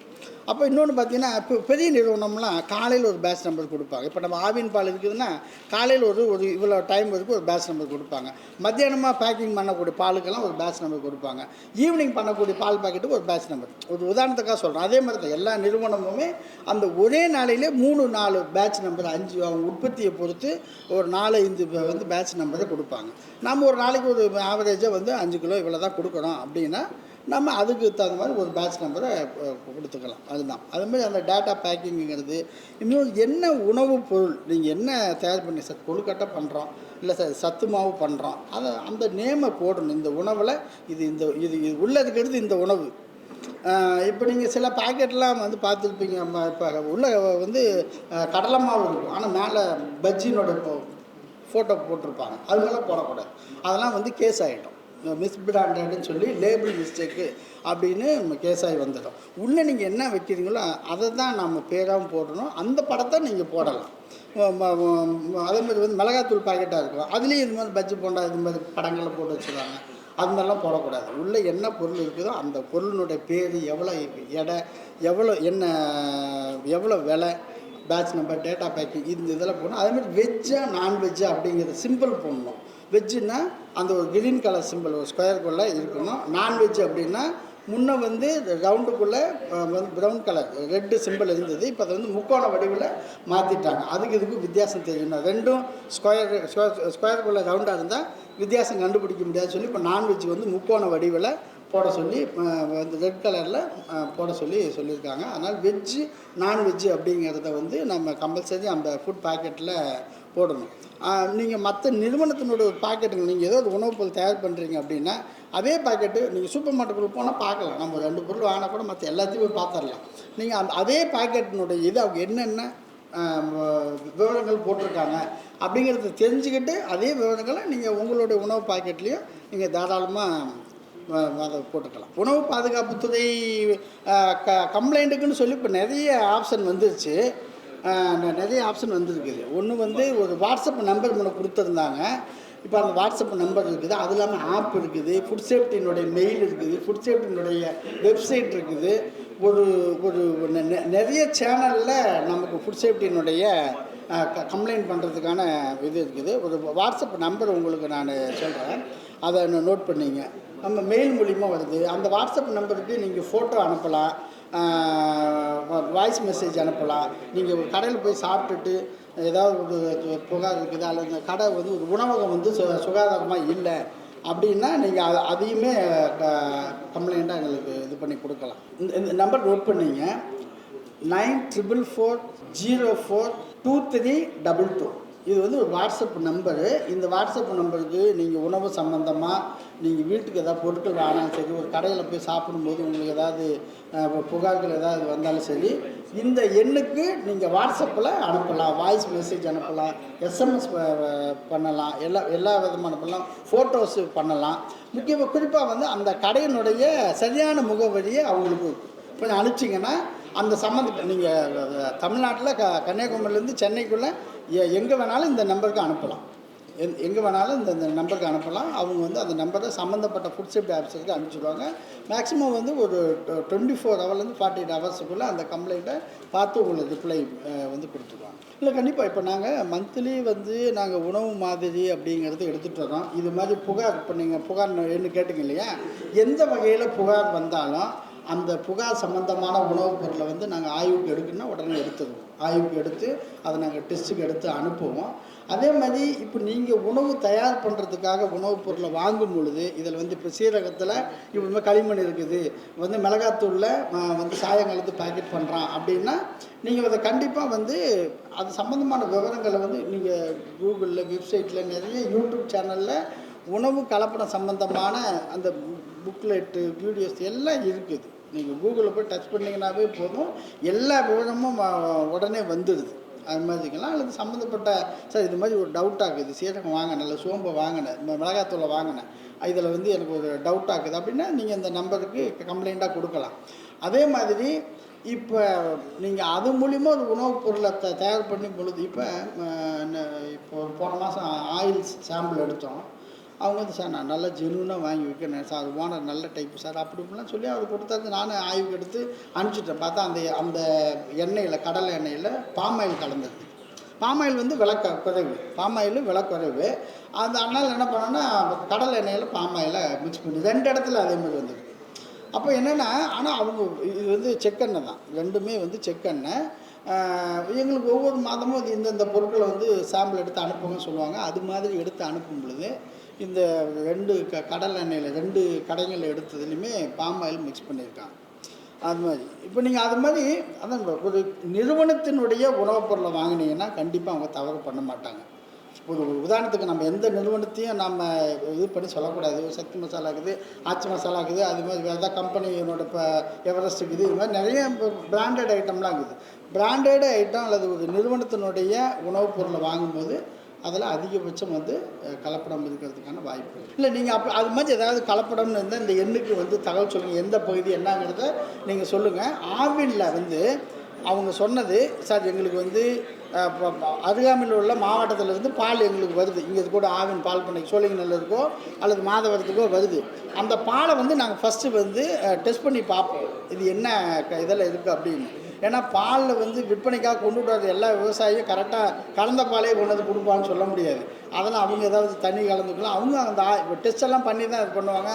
அப்போ இன்னொன்று பார்த்தீங்கன்னா இப்போ பெரிய நிறுவனம்லாம் காலையில் ஒரு பேட்ச் நம்பர் கொடுப்பாங்க. இப்போ நம்ம ஆவின் பால் இருக்குதுன்னா காலையில் ஒரு இவ்வளோ டைம் வரைக்கும் ஒரு பேட்ச் நம்பர் கொடுப்பாங்க. மத்தியானமாக பேக்கிங் பண்ணக்கூடிய பாலுக்கெல்லாம் ஒரு பேட்ச் நம்பர் கொடுப்பாங்க. ஈவினிங் பண்ணக்கூடிய பால் பாக்கெட்டுக்கு ஒரு பேட்ச் நம்பர். ஒரு உதாரணத்துக்காக சொல்கிறோம். அதே மாதிரி தான் எல்லா நிறுவனமுமே அந்த ஒரே நாளையிலே 3-4 பேட்ச் நம்பர் 5 அவங்க உற்பத்தியை பொறுத்து ஒரு 4-5 வந்து பேட்ச் நம்பரை கொடுப்பாங்க. நம்ம ஒரு நாளைக்கு ஒரு ஆவரேஜாக வந்து 5 கிலோ இவ்வளோ தான் கொடுக்குறோம் அப்படின்னா நம்ம அதுக்கு தகுந்த மாதிரி ஒரு பேட்ச் நம்பரை கொடுத்துக்கலாம். அதுதான் அதுமாதிரி அந்த டேட்டா பேக்கிங்கிறது. இன்னும் என்ன உணவுப் பொருள் நீங்கள் என்ன தயார் பண்ணி சார் கொழுக்கட்டை பண்ணுறோம், இல்லை சார் சத்து மாவு பண்ணுறோம், அதை அந்த நேமை போடணும். இந்த உணவில் இது உள்ளே இருக்கிறது இந்த உணவு. இப்போ நீங்கள் சில பேக்கெட்லாம் வந்து பார்த்துருப்பீங்க. இப்போ உள்ளே வந்து கடலை மாவு இருக்கும், ஆனால் மேலே பஜ்ஜினோட ஃபோட்டோ போட்டிருப்பாங்க. அது மேலே போடக்கூடாது. அதெல்லாம் வந்து கேஸ் ஆகிடும். மிஸ்பிராண்டட்னு சொல்லி லேபிள் மிஸ்டேக்கு அப்படின்னு கேஸ் ஆகி வந்துடும். உள்ளே நீங்கள் என்ன வைக்கிறீங்களோ அதை தான் நம்ம பேராகவும் போடணும். அந்த படத்தை நீங்கள் போடலாம். அதே மாதிரி வந்து மிளகாத்தூள் பாக்கெட்டாக இருக்கும், அதுலேயும் இது மாதிரி பஜ்ஜி போண்டா இது மாதிரி படங்களை போட்டு வச்சுருவாங்க. அது மாதிரிலாம் போடக்கூடாது. உள்ளே என்ன பொருள் இருக்குதோ அந்த பொருளினுடைய பேர், எவ்வளோ எடை, எவ்வளோ விலை, பேட்ச் நம்பர், டேட்டா பேக்கிங், இந்த இதெல்லாம் போடணும். அதேமாதிரி வெஜ்ஜா நான்வெஜ்ஜா அப்படிங்கிறது சிம்பிள் போடணும். வெஜ்ஜுன்னா அந்த ஒரு கிரீன் கலர் சிம்பிள் ஒரு ஸ்கொயருக்குள்ளே இருக்கணும். நான்வெஜ் அப்படின்னா முன்னே வந்து ரவுண்டுக்குள்ளே வந்து ப்ரௌன் கலர் ரெட்டு சிம்பிள் இருந்தது, இப்போ அதை வந்து முக்கோண வடிவில் மாற்றிட்டாங்க. அதுக்கு இதுக்கும் வித்தியாசம் தெரியணும். ரெண்டும் ஸ்கொயருக்குள்ளே ரவுண்டாக இருந்தால் வித்தியாசம் கண்டுபிடிக்க முடியாதுன்னு சொல்லி இப்போ நான்வெஜ் வந்து முக்கோண வடிவில் போட சொல்லி வந்து ரெட் கலரில் போட சொல்லியிருக்காங்க. அதனால் வெஜ்ஜு நான்வெஜ்ஜு அப்படிங்கிறத வந்து நம்ம கம்பல்சரி அந்த ஃபுட் பாக்கெட்டில் போடணும். நீங்கள் மற்ற நிறுவனத்தினுடைய ஒரு பாக்கெட்டுங்க, நீங்கள் ஏதோ ஒரு உணவுப் பொருள் தயார் பண்ணுறீங்க அப்படின்னா அதே பாக்கெட்டு நீங்கள் சூப்பர் மார்க்கெட்டுக்குள்ள போனால் பார்க்கலாம். நம்ம 2 பொருள் வாங்கினா கூட மற்ற எல்லாத்தையும் போய் பார்த்துடலாம். நீங்கள் அதே பாக்கெட்டினுடைய இது அவங்க என்னென்ன விவரங்கள் போட்டிருக்காங்க அப்படிங்கிறத தெரிஞ்சுக்கிட்டு அதே விவரங்களை நீங்கள் உங்களுடைய உணவு பாக்கெட்லேயும் நீங்கள் தாராளமாக அதை போட்டுக்கலாம். உணவு பாதுகாப்புத்துறை கம்ப்ளைண்ட்டுக்குன்னு சொல்லி இப்போ நிறைய ஆப்ஷன் வந்துருச்சு. வந்துருக்குது. ஒன்று வந்து ஒரு வாட்ஸ்அப் நம்பர் முன்ன கொடுத்துருந்தாங்க. இப்போ அந்த வாட்ஸ்அப் நம்பர் இருக்குது, அது இல்லாமல் ஆப் இருக்குது, ஃபுட் சேஃப்டியினுடைய மெயில் இருக்குது, ஃபுட் சேஃப்டியினுடைய வெப்சைட் இருக்குது. ஒரு ஒரு நிறைய சேனலில் நமக்கு ஃபுட் சேஃப்டியினுடைய கம்ப்ளைண்ட் பண்ணுறதுக்கான இது இருக்குது. ஒரு வாட்ஸ்அப் நம்பர் உங்களுக்கு நான் சொல்கிறேன், அதை நோட் பண்ணிங்க. நம்ம மெயில் மூலிமா வருது. அந்த வாட்ஸ்அப் நம்பருக்கு நீங்கள் ஃபோட்டோ அனுப்பலாம், வாய்ஸ் மெசேஜ் அனுப்பலாம். நீங்கள் ஒரு கடையில் போய் சாப்பிட்டுட்டு ஏதாவது ஒரு புகார் இருக்குது, அல்லது இந்த கடை வந்து ஒரு உணவகம் வந்து சுகாதாரமாக இல்லை அப்படின்னா நீங்கள் அதையுமே கம்ப்ளைண்ட்டாக எங்களுக்கு இது பண்ணி கொடுக்கலாம். இந்த நம்பர் நோட் பண்ணிங்க, 9404042322. இது வந்து ஒரு வாட்ஸ்அப் நம்பரு. இந்த வாட்ஸ்அப் நம்பருக்கு நீங்கள் உணவு சம்மந்தமாக நீங்கள் வீட்டுக்கு ஏதாவது பொருட்கள் வாங்கினாலும் சரி, ஒரு கடையில் போய் சாப்பிடும்போது உங்களுக்கு ஏதாவது புகார்கள் ஏதாவது வந்தாலும் சரி, இந்த எண்ணுக்கு நீங்கள் வாட்ஸ்அப்பில் அனுப்பலாம், வாய்ஸ் மெசேஜ் அனுப்பலாம், எஸ்எம்எஸ் பண்ணலாம், எல்லா விதமான பண்ணலாம், ஃபோட்டோஸு பண்ணலாம். குறிப்பாக வந்து அந்த கடையினுடைய சரியான முகவரியை அவங்களுக்கு கொஞ்சம் அனுப்பிச்சிங்கன்னா அந்த சம்மந்தப்பட்ட நீங்கள் தமிழ்நாட்டில் கன்னியாகுமரியிலேருந்து சென்னைக்குள்ளே எங்கே வேணாலும் இந்த நம்பருக்கு அனுப்பலாம். எங்கே வேணாலும் இந்த நம்பருக்கு அனுப்பலாம். அவங்க வந்து அந்த நம்பரை சம்மந்தப்பட்ட ஃபுட் சேஃப்டி ஆஃபீஸருக்கு அனுப்பிச்சிடுவாங்க. மேக்ஸிமம் வந்து ஒரு 24 ஹவர்லேருந்து 48 ஹவர்ஸுக்குள்ளே அந்த கம்ப்ளைண்ட்டை பார்த்து உங்களுக்கு ரிப்ளை வந்து கொடுத்துருவாங்க. இல்லை கண்டிப்பாக இப்போ நாங்கள் மந்த்லி வந்து நாங்கள் உணவு மாதிரி அப்படிங்கிறது எடுத்துகிட்டு வரோம். இது மாதிரி புகார், இப்போ நீங்கள் புகார் என்ன கேட்டிங்க இல்லையா, எந்த வகையில் புகார் வந்தாலும் அந்த புகார் சம்மந்தமான உணவுப் பொருளை வந்து நாங்கள் ஆய்வுக்கு எடுக்கணும்னா உடனே எடுத்துடுவோம். ஆய்வுக்கு எடுத்து அதை நாங்கள் டெஸ்ட்டுக்கு எடுத்து அனுப்புவோம். அதே மாதிரி இப்போ நீங்கள் உணவு தயார் பண்ணுறதுக்காக உணவுப் பொருளை வாங்கும் பொழுது இதில் வந்து இப்போ சீரகத்தில் இப்போ களிமண் இருக்குது, வந்து மிளகாத்தூளில் வந்து சாயம் கலந்து பேக்கெட் பண்ணுறான் அப்படின்னா நீங்கள் அதை கண்டிப்பாக வந்து அது சம்மந்தமான விவரங்களை வந்து நீங்கள் கூகுளில், வெப்சைட்டில், நிறைய யூடியூப் சேனலில் உணவு கலப்படம் சம்மந்தமான அந்த புக்லெட்டு, வீடியோஸ் எல்லாம் இருக்குது. நீங்கள் கூகுளில் போய் டச் பண்ணிங்கன்னாவே போதும், எல்லா விவரமும் உடனே வந்துடுது. அது மாதிரிக்கலாம். அல்லது சம்மந்தப்பட்ட சார் இது மாதிரி ஒரு டவுட் ஆகுது, சீரகம் வாங்கினேன், இல்லை சோம்பை வாங்கினேன், மிளகாத்தூளை வாங்கினேன், இதில் வந்து எனக்கு ஒரு டவுட் ஆகுது அப்படின்னா நீங்கள் இந்த நம்பருக்கு கம்ப்ளைண்ட்டாக கொடுக்கலாம். அதே மாதிரி இப்போ நீங்கள் அது மூலிமா ஒரு உணவுப் பொருளை தயார் பண்ணி பொழுது இப்போ போன மாதம் ஆயில் சாம்பிள் எடுத்தோம். அவங்க வந்து சார் நான் நல்லா ஜெனுவனாக வாங்கி வைக்கிறேன் சார், அது ஓனர் நல்ல டைப்பு சார் அப்படி இப்படிலாம் சொல்லி அவர் கொடுத்தாரு. நானும் ஆய்வுக்கு எடுத்து அனுப்பிச்சிட்டேன். பார்த்தா அந்த எண்ணெயில், கடலை எண்ணெயில் பாமாயில் கலந்துருக்கு. பாமாயில் வந்து விலை குறைவு, பாமாயில் விலை குறைவு. அதனால் என்ன பண்ணோன்னா கடலை எண்ணெயில் பாமாயில் மிக்ஸ் பண்ணி 2 இடத்துல அதே மாதிரி வந்துருக்கு. அப்போ என்னென்னா, ஆனால் அவங்க இது வந்து செக்கெண்ணெய் தான், ரெண்டுமே வந்து செக்கெண்ணெய். எங்களுக்கு ஒவ்வொரு மாதமும் இது இந்த பொருட்களை வந்து சாம்பிள் எடுத்து அனுப்புங்கன்னு சொல்லுவாங்க. அது மாதிரி எடுத்து அனுப்பும் பொழுது இந்த 2 கடல் எண்ணெயில் 2 கடைகளில் எடுத்ததுலையுமே பாமாயில் மிக்ஸ் பண்ணியிருக்காங்க. அது மாதிரி இப்போ நீங்கள் அது மாதிரி அதான் ஒரு நிறுவனத்தினுடைய உணவுப் பொருளை வாங்கினீங்கன்னா கண்டிப்பாக அவங்க தவறு பண்ண மாட்டாங்க. ஒரு உதாரணத்துக்கு நம்ம எந்த நிறுவனத்தையும் நம்ம இது பண்ணி சொல்லக்கூடாது. சக்தி மசாலா இருக்குது, ஆச்சி மசாலா இருக்குது, அது மாதிரி வேறு ஏதாவது கம்பெனியோட இப்போ எவரெஸ்ட் இருக்குது, இது மாதிரி நிறைய பிராண்டட் ஐட்டம்லாம் இருக்குது. பிராண்டட் ஐட்டம் அல்லது ஒரு நிறுவனத்தினுடைய உணவுப் பொருளை வாங்கும்போது அதில் அதிகபட்சம் வந்து கலப்படம் இருக்கிறதுக்கான வாய்ப்பு இல்லை. நீங்கள் அப்போ அது மாதிரி ஏதாவது கலப்படம்னு இருந்தால் இந்த எண்ணுக்கு வந்து தகவல் சொல்லுங்கள், எந்த பகுதி என்னங்கிறத நீங்கள் சொல்லுங்கள். ஆவினில் வந்து அவங்க சொன்னது, சார் எங்களுக்கு வந்து அருகாமையில் உள்ள மாவட்டத்திலேருந்து பால் எங்களுக்கு வருது, இங்கே கூட ஆவின் பால் பண்ணை சோழிங்கநல்லூருக்கோ அல்லது மாதவரத்துக்கோ வருது. அந்த பாலை வந்து நாங்கள் ஃபஸ்ட்டு வந்து டெஸ்ட் பண்ணி பார்ப்போம் இது என்ன இதெல்லாம் இருக்குது அப்படின்னு. ஏன்னா பாலில் வந்து விற்பனைக்காக கொண்டுட்டு வர்றது எல்லா விவசாயியும் கரெக்டாக கலந்த பாலே கொண்டு வந்து கொடுப்பான்னு சொல்ல முடியாது. அதெல்லாம் அவங்க ஏதாவது தண்ணி கலந்துக்கலாம், அவங்க அந்த டெஸ்ட் எல்லாம் பண்ணி தான் இது பண்ணுவாங்க.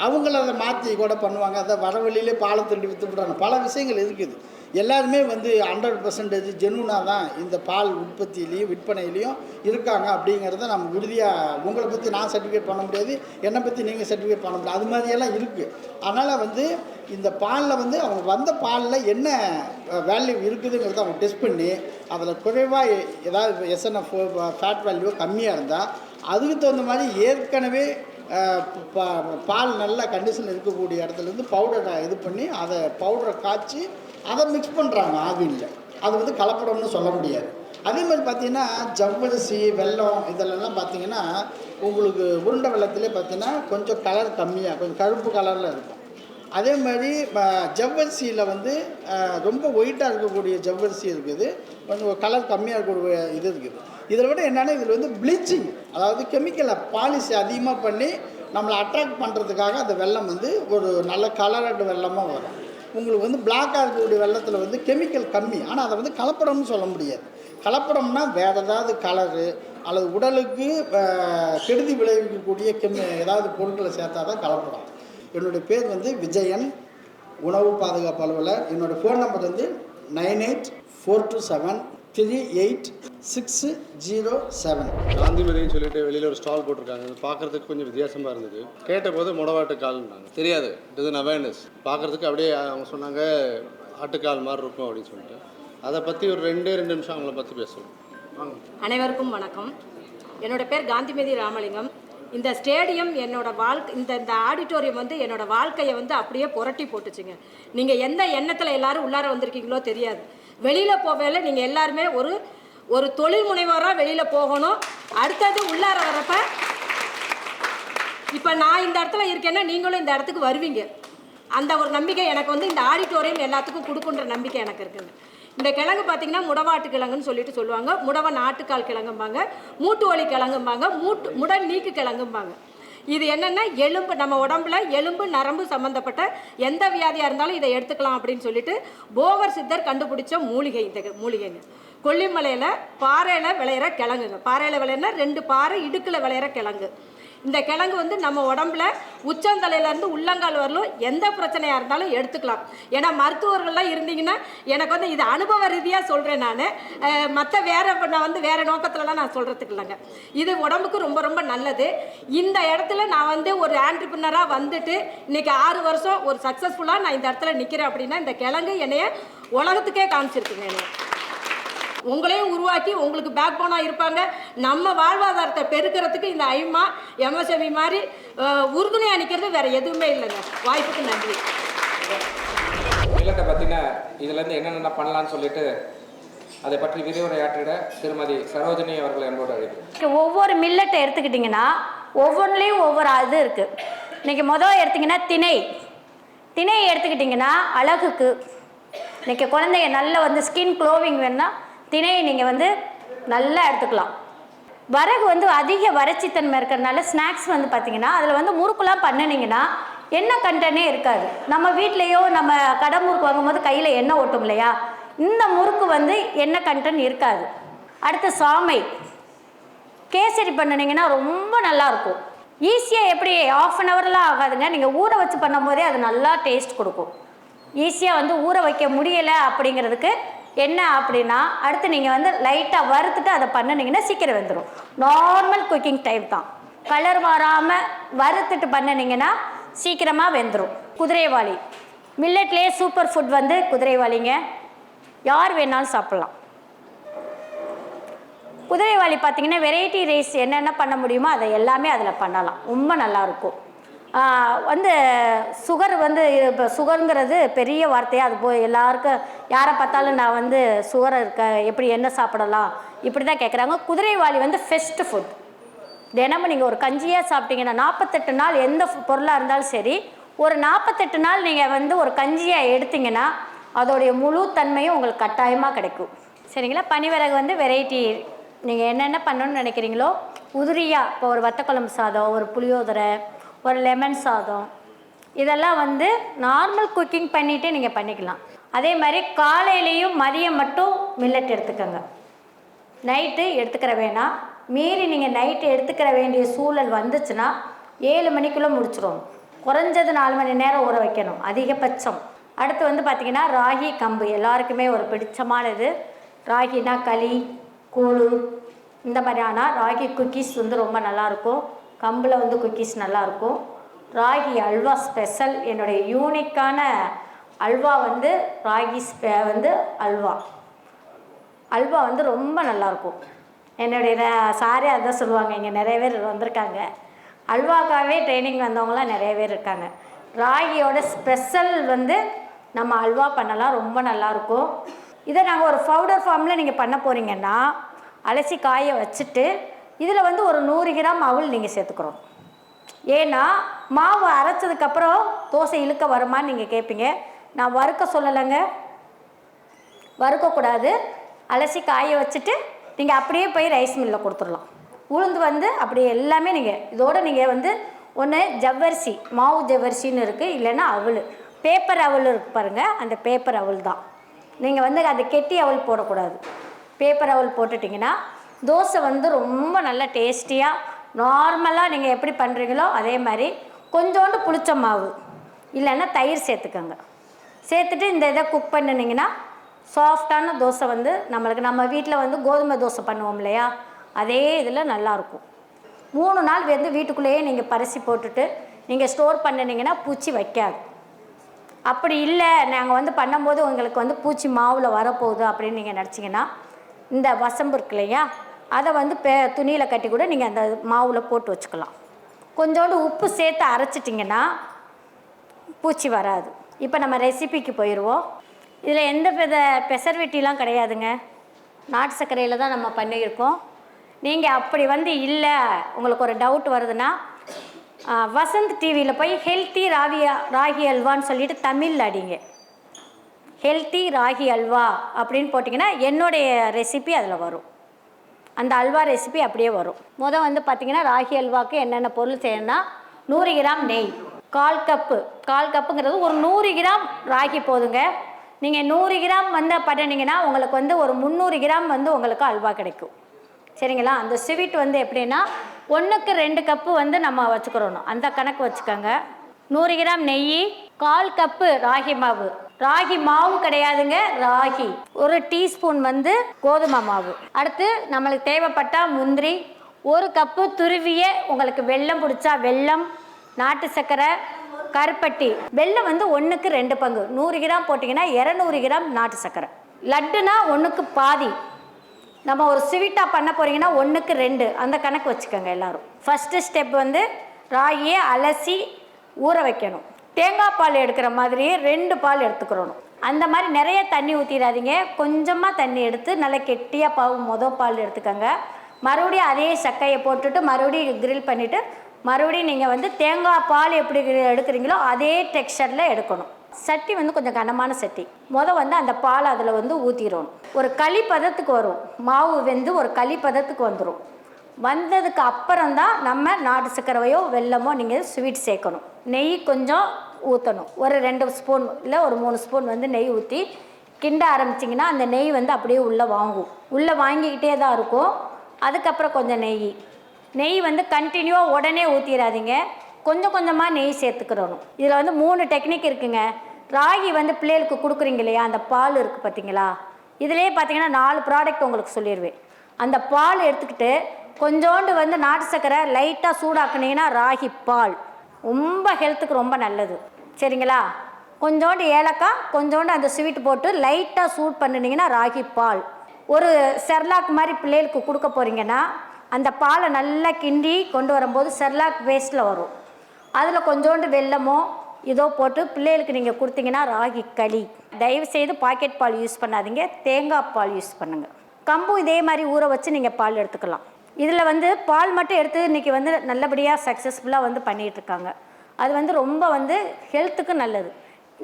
அவங்கள அதை மாற்றி கூட பண்ணுவாங்க, அதை வர வழியிலே பாலை திருடி விற்றுவிட்றாங்க. பல விஷயங்கள் இருக்குது. எல்லாருமே வந்து 100% ஜென்யூனாக தான் இந்த பால் உற்பத்தியிலையும் விற்பனையிலையும் இருக்காங்க அப்படிங்கிறத நம்ம உறுதியாக, உங்களை பற்றி நான் சர்டிஃபிகேட் பண்ண முடியாது, என்னை பற்றி நீங்கள் சர்டிஃபிகேட் பண்ண முடியாது, அது மாதிரியெல்லாம் இருக்குது. அதனால் வந்து இந்த பாலில் வந்து அவங்க வந்த பாலில் என்ன வேல்யூ இருக்குதுங்கிறத அவங்க டெஸ்ட் பண்ணி அதில் குறைவாக ஏதாவது எஸ்என்எஃப் ஃபேட் வேல்யூ கம்மியாக இருந்தால் அதுக்கு தகுந்த மாதிரி ஏற்கனவே பால் நல்ல கண்டிஷனில் இருக்கக்கூடிய இடத்துலேருந்து பவுடரை இது பண்ணி அதை பவுடரை காய்ச்சி அதை மிக்ஸ் பண்ணுறாங்க ஆவினில். அது வந்து கலப்படம்னு சொல்ல முடியாது. அதே மாதிரி பார்த்திங்கன்னா ஜவ்வரிசி, வெல்லம் இதெல்லாம் பார்த்திங்கன்னா உங்களுக்கு உருண்டை வெள்ளத்திலே பார்த்திங்கன்னா கொஞ்சம் கலர் கம்மியாக, கொஞ்சம் கருப்பு கலரில் இருக்கும். அதே மாதிரி ஜவ்வரிசியில் வந்து ரொம்ப ஒயிட்டாக இருக்கக்கூடிய ஜவ்வரிசி இருக்குது, கொஞ்சம் கலர் கம்மியாக இருக்கக்கூடிய இது இருக்குது. இதில் விட என்னென்னா இதில் வந்து ப்ளீச்சிங், அதாவது கெமிக்கலை பாலிஷ் அதிகமாக பண்ணி நம்மளை அட்ராக்ட் பண்ணுறதுக்காக அந்த வெல்லம் வந்து ஒரு நல்ல கலரட் வெல்லமாக வரும். உங்களுக்கு வந்து பிளாக்காக இருக்கக்கூடிய வெள்ளத்தில் வந்து கெமிக்கல் கம்மி, ஆனால் அதை வந்து கலப்படம்னு சொல்ல முடியாது. கலப்படம்னா வேறு ஏதாவது கலரு அல்லது உடலுக்கு கெடுதி விளைவிக்கக்கூடிய ஏதாவது பொருட்களை சேர்த்தா தான் கலப்படம். என்னுடைய பேர் வந்து விஜயன், உணவு பாதுகாப்பு அலுவலர். என்னோடய ஃபோன் நம்பர் வந்து 9842738607. காந்திமதின்னு சொல்லிட்டு வெளியில் ஒரு ஸ்டால் போட்டிருக்காங்க. அது பார்க்குறதுக்கு கொஞ்சம் வித்தியாசமாக இருந்தது. கேட்டபோது முடவாட்டு கால்னாங்க. தெரியாது, இட் இஸ் அவேர்னஸ். பார்க்குறதுக்கு அப்படியே அவங்க சொன்னாங்க ஆட்டுக்கால் மாதிரி இருக்கும் அப்படின்னு சொல்லிட்டு. அதை பற்றி ஒரு 2 நிமிஷம் அவங்கள பற்றி பேசணும். வாங்க. அனைவருக்கும் வணக்கம். என்னோடய பேர் காந்திமதி ராமலிங்கம். இந்த ஸ்டேடியம் என்னோட வாழ்க்கை, இந்த ஆடிட்டோரியம் வந்து என்னோடய வாழ்க்கையை வந்து அப்படியே புரட்டி போட்டுச்சுங்க. நீங்கள் எந்த எண்ணத்தில் எல்லோரும் உள்ளார வந்திருக்கீங்களோ தெரியாது. வெளியில் போகல நீங்கள் எல்லாருமே ஒரு தொழில் முனைவோராக வெளியில் போகணும். அடுத்தது உள்ளார வரப்போ இப்போ நான் இந்த இடத்துல இருக்கேன்னா நீங்களும் இந்த இடத்துக்கு வருவீங்க. அந்த ஒரு நம்பிக்கை எனக்கு வந்து இந்த ஆடிட்டோரியம் எல்லாத்துக்கும் கொடுக்குன்ற நம்பிக்கை எனக்கு இருக்குங்க. இந்த கிழங்கு பார்த்திங்கன்னா முடவாட்டு கிழங்குன்னு சொல்லிட்டு சொல்லுவாங்க. முடவ நாட்டுக்கால் கிழங்கும்பாங்க, மூட்டு வலி கிழங்கும்பாங்க, முடல் நீக்கு கிழங்கும்பாங்க. இது என்னென்னா எலும்பு, நம்ம உடம்புல எலும்பு நரம்பு சம்மந்தப்பட்ட எந்த வியாதியாக இருந்தாலும் இதை எடுத்துக்கலாம் அப்படின்னு சொல்லிட்டு போகர் சித்தர் கண்டுபிடிச்ச மூலிகை இந்த மூலிகைங்க. கொல்லிமலையில் பாறையில் விளையிற கிழங்குங்க. பாறையில் விளையிறனா 2 பாறை இடுக்கில் விளையிற கிழங்கு. இந்த கிழங்கு வந்து நம்ம உடம்புல உச்சந்தலையிலேருந்து உள்ளங்கால் வரலும் எந்த பிரச்சனையாக இருந்தாலும் எடுத்துக்கலாம். ஏன்னா மருத்துவர்கள்லாம் இருந்தீங்கன்னா, எனக்கு வந்து இது அனுபவ ரீதியாக சொல்கிறேன் நான், மற்ற நான் வந்து வேறு நோக்கத்துலலாம் நான் சொல்கிறதுக்கு இல்லைங்க. இது உடம்புக்கு ரொம்ப ரொம்ப நல்லது. இந்த இடத்துல நான் வந்து ஒரு ஆண்டர்பிரினராக வந்துட்டு இன்றைக்கி 6 வருஷம் ஒரு சக்ஸஸ்ஃபுல்லாக நான் இந்த இடத்துல நிற்கிறேன் அப்படின்னா இந்த கிழங்கு என்னைய உலகத்துக்கே காமிச்சிருக்குங்க. என்னைய உங்களையும் உருவாக்கி உங்களுக்கு பேக் போனாக இருப்பாங்க. நம்ம வாழ்வாதாரத்தை பெருக்கிறதுக்கு இந்த ஐமா எம்எஸ்எம்இ மாதிரி உறுதுணையாக நிற்கிறது வேறு எதுவுமே இல்லைங்க. வாய்ப்புக்கு நன்றி. மில்லட்டை பற்றின இதுலேருந்து என்னென்ன பண்ணலான்னு சொல்லிட்டு அதை பற்றி விரிவுரையாற்றிட திருமதி சரோஜினி அவர்கள் என்னோட அழைப்பு. ஒவ்வொரு மில்லட்டை எடுத்துக்கிட்டிங்கன்னா ஒவ்வொன்றுலேயும் ஒவ்வொரு இது இருக்குது. இன்றைக்கி முதல் எடுத்திங்கன்னா திணை எடுத்துக்கிட்டிங்கன்னா அழகுக்கு, இன்றைக்கி குழந்தைங்க நல்ல வந்து ஸ்கின் க்ளோவிங் வேணுன்னா திணையை நீங்கள் வந்து நல்லா எடுத்துக்கலாம். வரகு வந்து அதிக வறட்சித்தன்மை இருக்கிறதுனால ஸ்நாக்ஸ் வந்து பார்த்திங்கன்னா அதில் வந்து முறுக்குலாம் பண்ணினீங்கன்னா எண்ணெய் கண்டனே இருக்காது. நம்ம வீட்லேயோ நம்ம கடை முறுக்கு வாங்கும்போது கையில் எண்ணெய் ஓட்டும் இல்லையா, இந்த முறுக்கு வந்து எண்ணெய் கண்டன் இருக்காது. அடுத்து சாமை கேசரி பண்ணினீங்கன்னா ரொம்ப நல்லாயிருக்கும். ஈஸியாக எப்படி 1/2 ஹவர்லாம் ஆகாதுங்க. நீங்கள் ஊற வச்சு பண்ணும்போதே அது நல்லா டேஸ்ட் கொடுக்கும். ஈஸியாக வந்து ஊற வைக்க முடியலை அப்படிங்கிறதுக்கு என்ன அப்படின்னா, அடுத்து நீங்கள் வந்து லைட்டாக வறுத்துட்டு அதை பண்ணினீங்கன்னா சீக்கிரம் வெந்துடும். நார்மல் குக்கிங் டைம் தான். கலர் வராமல் வறுத்துட்டு பண்ணினீங்கன்னா சீக்கிரமாக வெந்துடும். குதிரைவாளி மில்லட்லேயே சூப்பர் ஃபுட் வந்து குதிரைவாளிங்க. யார் வேணாலும் சாப்பிட்லாம். குதிரைவாளி பார்த்திங்கன்னா வெரைட்டி ரைஸ் என்னென்ன பண்ண முடியுமோ அதை எல்லாமே அதில் பண்ணலாம். ரொம்ப நல்லாயிருக்கும். வந்து சுகர் வந்து இப்போ சுகருங்கிறது பெரிய வார்த்தையாக அது போய் எல்லாருக்கும் யாரை பார்த்தாலும் நான் வந்து சுகர் இருக்க எப்படி என்ன சாப்பிடலாம் இப்படி தான் கேட்குறாங்க. குதிரைவாலி வந்து ஃபெஸ்ட் ஃபுட். தினமும் நீங்கள் ஒரு கஞ்சியாக சாப்பிட்டீங்கன்னா 48 நாள் எந்த பொருளாக இருந்தாலும் சரி, ஒரு 48 நாள் நீங்கள் வந்து ஒரு கஞ்சியாக எடுத்திங்கன்னா அதோடைய முழு தன்மையும் உங்களுக்கு கட்டாயமாக கிடைக்கும். சரிங்களா? பனிவரகு வந்து வெரைட்டி நீங்கள் என்னென்ன பண்ணணும்னு நினைக்கிறீங்களோ உதிரியாக, இப்போ ஒரு வத்தக்குழம்பு சாதம், ஒரு புளியோதரை, ஒரு லெமன் சாதம், இதெல்லாம் வந்து நார்மல் குக்கிங் பண்ணிவிட்டு நீங்கள் பண்ணிக்கலாம். அதே மாதிரி காலையிலையும் மதியம் மட்டும் மில்லட் எடுத்துக்கோங்க, நைட்டு எடுத்துக்கிற வேணாம். மீறி நீங்கள் நைட்டு எடுத்துக்கிற வேண்டிய சூழல் வந்துச்சுன்னா 7 மணிக்குள்ளே முடிச்சிடும். குறைஞ்சது 4 மணி நேரம் ஊற வைக்கணும் அதிகபட்சம். அடுத்து வந்து பார்த்திங்கன்னா ராகி கம்பு எல்லாருக்குமே ஒரு பிடிச்சமானது. ராகினா களி, கூழு இந்த மாதிரியான ராகி குக்கீஸ் வந்து ரொம்ப நல்லாயிருக்கும். கம்பில் வந்து குக்கீஸ் நல்லாயிருக்கும். ராகி அல்வா ஸ்பெஷல், என்னுடைய யூனிக்கான அல்வா வந்து ராகி வந்து அல்வா வந்து ரொம்ப நல்லாயிருக்கும். என்னுடைய சாரே அதான் சொல்லுவாங்க, இங்கே நிறைய பேர் வந்திருக்காங்க, அல்வாக்காகவே ட்ரைனிங் வந்தவங்களாம் நிறைய பேர் இருக்காங்க. ராகியோட ஸ்பெஷல் வந்து நம்ம அல்வா பண்ணலாம், ரொம்ப நல்லாயிருக்கும். இதை நாங்கள் ஒரு பவுடர் ஃபார்மில் நீங்கள் பண்ண போகிறீங்கன்னா அலசி காய வச்சுட்டு இதில் வந்து ஒரு 100 கிராம் அவல் நீங்கள் சேர்த்துக்கிறோம். ஏன்னா மாவு அரைச்சதுக்கப்புறம் தோசை இழுக்க வருமானு நீங்கள் கேட்பீங்க. நான் வறுக்க சொல்லலைங்க, வறுக்கக்கூடாது. அலசி காய வச்சுட்டு நீங்கள் அப்படியே போய் ரைஸ் மில்லில் கொடுத்துடலாம். உளுந்து வந்து அப்படியே எல்லாமே நீங்கள் இதோடு நீங்கள் வந்து ஒன்று ஜவ்வரிசி, மாவு ஜவ்வரிசின்னு இருக்குது, இல்லைன்னா அவல், பேப்பர் அவல் இருக்குது பாருங்கள், அந்த பேப்பர் அவல் தான். நீங்கள் வந்து அந்த கெட்டி அவல் போடக்கூடாது, பேப்பர் அவல் போட்டுட்டிங்கன்னா தோசை வந்து ரொம்ப நல்லா டேஸ்டியாக நார்மலாக நீங்கள் எப்படி பண்ணுறீங்களோ அதே மாதிரி கொஞ்சோண்டு புளிச்ச மாவு இல்லைன்னா தயிர் சேர்த்துக்கோங்க. சேர்த்துட்டு இந்த இதை குக் பண்ணினீங்கன்னா சாஃப்டான தோசை வந்து நம்மளுக்கு, நம்ம வீட்டில் வந்து கோதுமை தோசை பண்ணுவோம் இல்லையா, அதே இதில் நல்லாயிருக்கும். 3 நாள் வந்து வீட்டுக்குள்ளேயே நீங்கள் பரிசி போட்டுட்டு நீங்கள் ஸ்டோர் பண்ணினீங்கன்னா பூச்சி வைக்காது. அப்படி இல்லை நாங்கள் வந்து பண்ணும்போது உங்களுக்கு வந்து பூச்சி மாவில் வரப்போகுது அப்படின்னு நீங்கள் நினச்சிங்கன்னா இந்த வசம்பு இருக்கு இல்லையா, அதை வந்து துணியில் கட்டி கூட நீங்கள் அந்த மாவில் போட்டு வச்சுக்கலாம். கொஞ்சோண்டு உப்பு சேர்த்து அரைச்சிட்டிங்கன்னா பூச்சி வராது. இப்போ நம்ம ரெசிபிக்கு போயிடுவோம். இதில் எந்த வித பெசர்வெட்டிலாம் கிடையாதுங்க, நாட்டு சர்க்கரையில் தான் நம்ம பண்ணியிருக்கோம். நீங்கள் அப்படி வந்து இல்லை உங்களுக்கு ஒரு டவுட் வருதுன்னா வசந்த் டிவியில் போய் ஹெல்த்தி ராகி அல்வான்னு சொல்லிட்டு தமிழில் அடிங்க, ஹெல்த்தி ராகி அல்வா அப்படின்னு போட்டிங்கன்னா என்னுடைய ரெசிபி அதில் வரும், அந்த அல்வா ரெசிபி அப்படியே வரும். வந்து பார்த்திங்கன்னா ராகி அல்வாவுக்கு என்னென்ன பொருள் செய்யணும்னா 100 கிராம் நெய், 1/4 கப்புங்கிறது ஒரு 100 கிராம் ராகி போதுங்க. நீங்கள் 100 கிராம் வந்து பண்ணினீங்கன்னா உங்களுக்கு வந்து ஒரு 300 கிராம் வந்து உங்களுக்கு அல்வா கிடைக்கும். சரிங்களா? அந்த ஸ்வீட் வந்து எப்படின்னா 1க்கு 2 கப்பு வந்து நம்ம வச்சுக்கிறோம், அந்த கணக்கு வச்சுக்கோங்க. 100 கிராம் நெய், 1/4 கப்பு ராகி மாவு, ராகி மாவு கிடையாதுங்க, ராகி, 1 டீஸ்பூன் வந்து கோதுமை மாவு. அடுத்து நம்மளுக்கு தேவைப்பட்ட முந்திரி, 1 கப்பு துருவிய உங்களுக்கு வெல்லம் பிடிச்சா வெல்லம், நாட்டு சர்க்கரை, கருப்பட்டி. வெல்லம் வந்து 1க்கு 2 பங்கு, 100 கிராம் போட்டிங்கன்னா 200 கிராம் நாட்டு சர்க்கரை. லட்டுனா 1க்கு பாதி. நம்ம ஒரு ஸ்வீட்டாக பண்ண போகிறீங்கன்னா 1க்கு 2 அந்த கணக்கு வச்சுக்கோங்க எல்லோரும். ஃபஸ்ட்டு ஸ்டெப் வந்து ராகியை அலசி ஊற வைக்கணும். தேங்காய் பால் எடுக்கிற மாதிரியே 2 பால் எடுத்துக்கிறணும். அந்த மாதிரி நிறைய தண்ணி ஊற்றிடாதீங்க, கொஞ்சமாக தண்ணி எடுத்து நல்லா கெட்டியாக பால் எடுத்துக்கோங்க. மறுபடியும் அதே சக்கையை போட்டுட்டு மறுபடியும் கிரில் பண்ணிவிட்டு மறுபடியும் நீங்கள் வந்து தேங்காய் பால் எப்படி எடுக்கிறீங்களோ அதே டெக்ஸ்சரில் எடுக்கணும். சட்டி வந்து கொஞ்சம் கனமான சட்டி. வந்து அந்த பால் அதில் வந்து ஊற்றிடணும். ஒரு களி பதத்துக்கு வரும், மாவு வெந்து ஒரு களி பதத்துக்கு வந்துடும். வந்ததுக்கு அப்புறம்தான் நம்ம நாட்டு சர்க்கரையோ வெல்லமோ நீங்கள் ஸ்வீட் சேர்க்கணும். நெய் கொஞ்சம் ஊற்றணும், ஒரு 2 ஸ்பூன் இல்லை ஒரு 3 ஸ்பூன் வந்து நெய் ஊற்றி கிண்ட ஆரம்பிச்சிங்கன்னா அந்த நெய் வந்து அப்படியே உள்ளே உள்ளே வாங்கிக்கிட்டே தான் இருக்கும். அதுக்கப்புறம் கொஞ்சம் நெய் வந்து கண்டினியூவாக உடனே ஊற்றிடாதீங்க, கொஞ்சம் கொஞ்சமாக நெய் சேர்த்துக்கிறணும். இதில் வந்து 3 டெக்னிக் இருக்குங்க. ராகி வந்து பிள்ளைகளுக்கு கொடுக்குறீங்க இல்லையா, அந்த பால் இருக்குது பார்த்தீங்களா, இதிலே பார்த்தீங்கன்னா 4 ப்ராடக்ட் உங்களுக்கு சொல்லிடுவேன். அந்த பால் எடுத்துக்கிட்டு கொஞ்சோண்டு வந்து நாட்டு சர்க்கரை லைட்டாக சூடாக்குனீங்கன்னா ராகி பால் ரொம்ப ஹெல்த்துக்கு ரொம்ப நல்லது. சரிங்களா? கொஞ்சோண்டு ஏலக்காய், கொஞ்சோண்டு அந்த ஸ்வீட் போட்டு லைட்டாக சூட் பண்ணினீங்கன்னா ராகி பால். ஒரு செர்லாக் மாதிரி பிள்ளைகளுக்கு கொடுக்க போகிறீங்கன்னா அந்த பாலை நல்லா கிண்டி கொண்டு வரும்போது செர்லாக் பேஸ்ட்டில் வரும். அதில் கொஞ்சோண்டு வெல்லமோ இதோ போட்டு பிள்ளைகளுக்கு நீங்கள் கொடுத்தீங்கன்னா ராகி களி. தயவுசெய்து பாக்கெட் பால் யூஸ் பண்ணாதீங்க, தேங்காய் பால் யூஸ் பண்ணுங்கள். கம்பும் இதே மாதிரி ஊற வச்சு நீங்கள் பால் எடுத்துக்கலாம். இதில் வந்து பால் மட்டும் எடுத்து இன்றைக்கி வந்து நல்லபடியாக சக்ஸஸ்ஃபுல்லாக வந்து பண்ணிகிட்ருக்காங்க. அது வந்து ரொம்ப வந்து ஹெல்த்துக்கு நல்லது.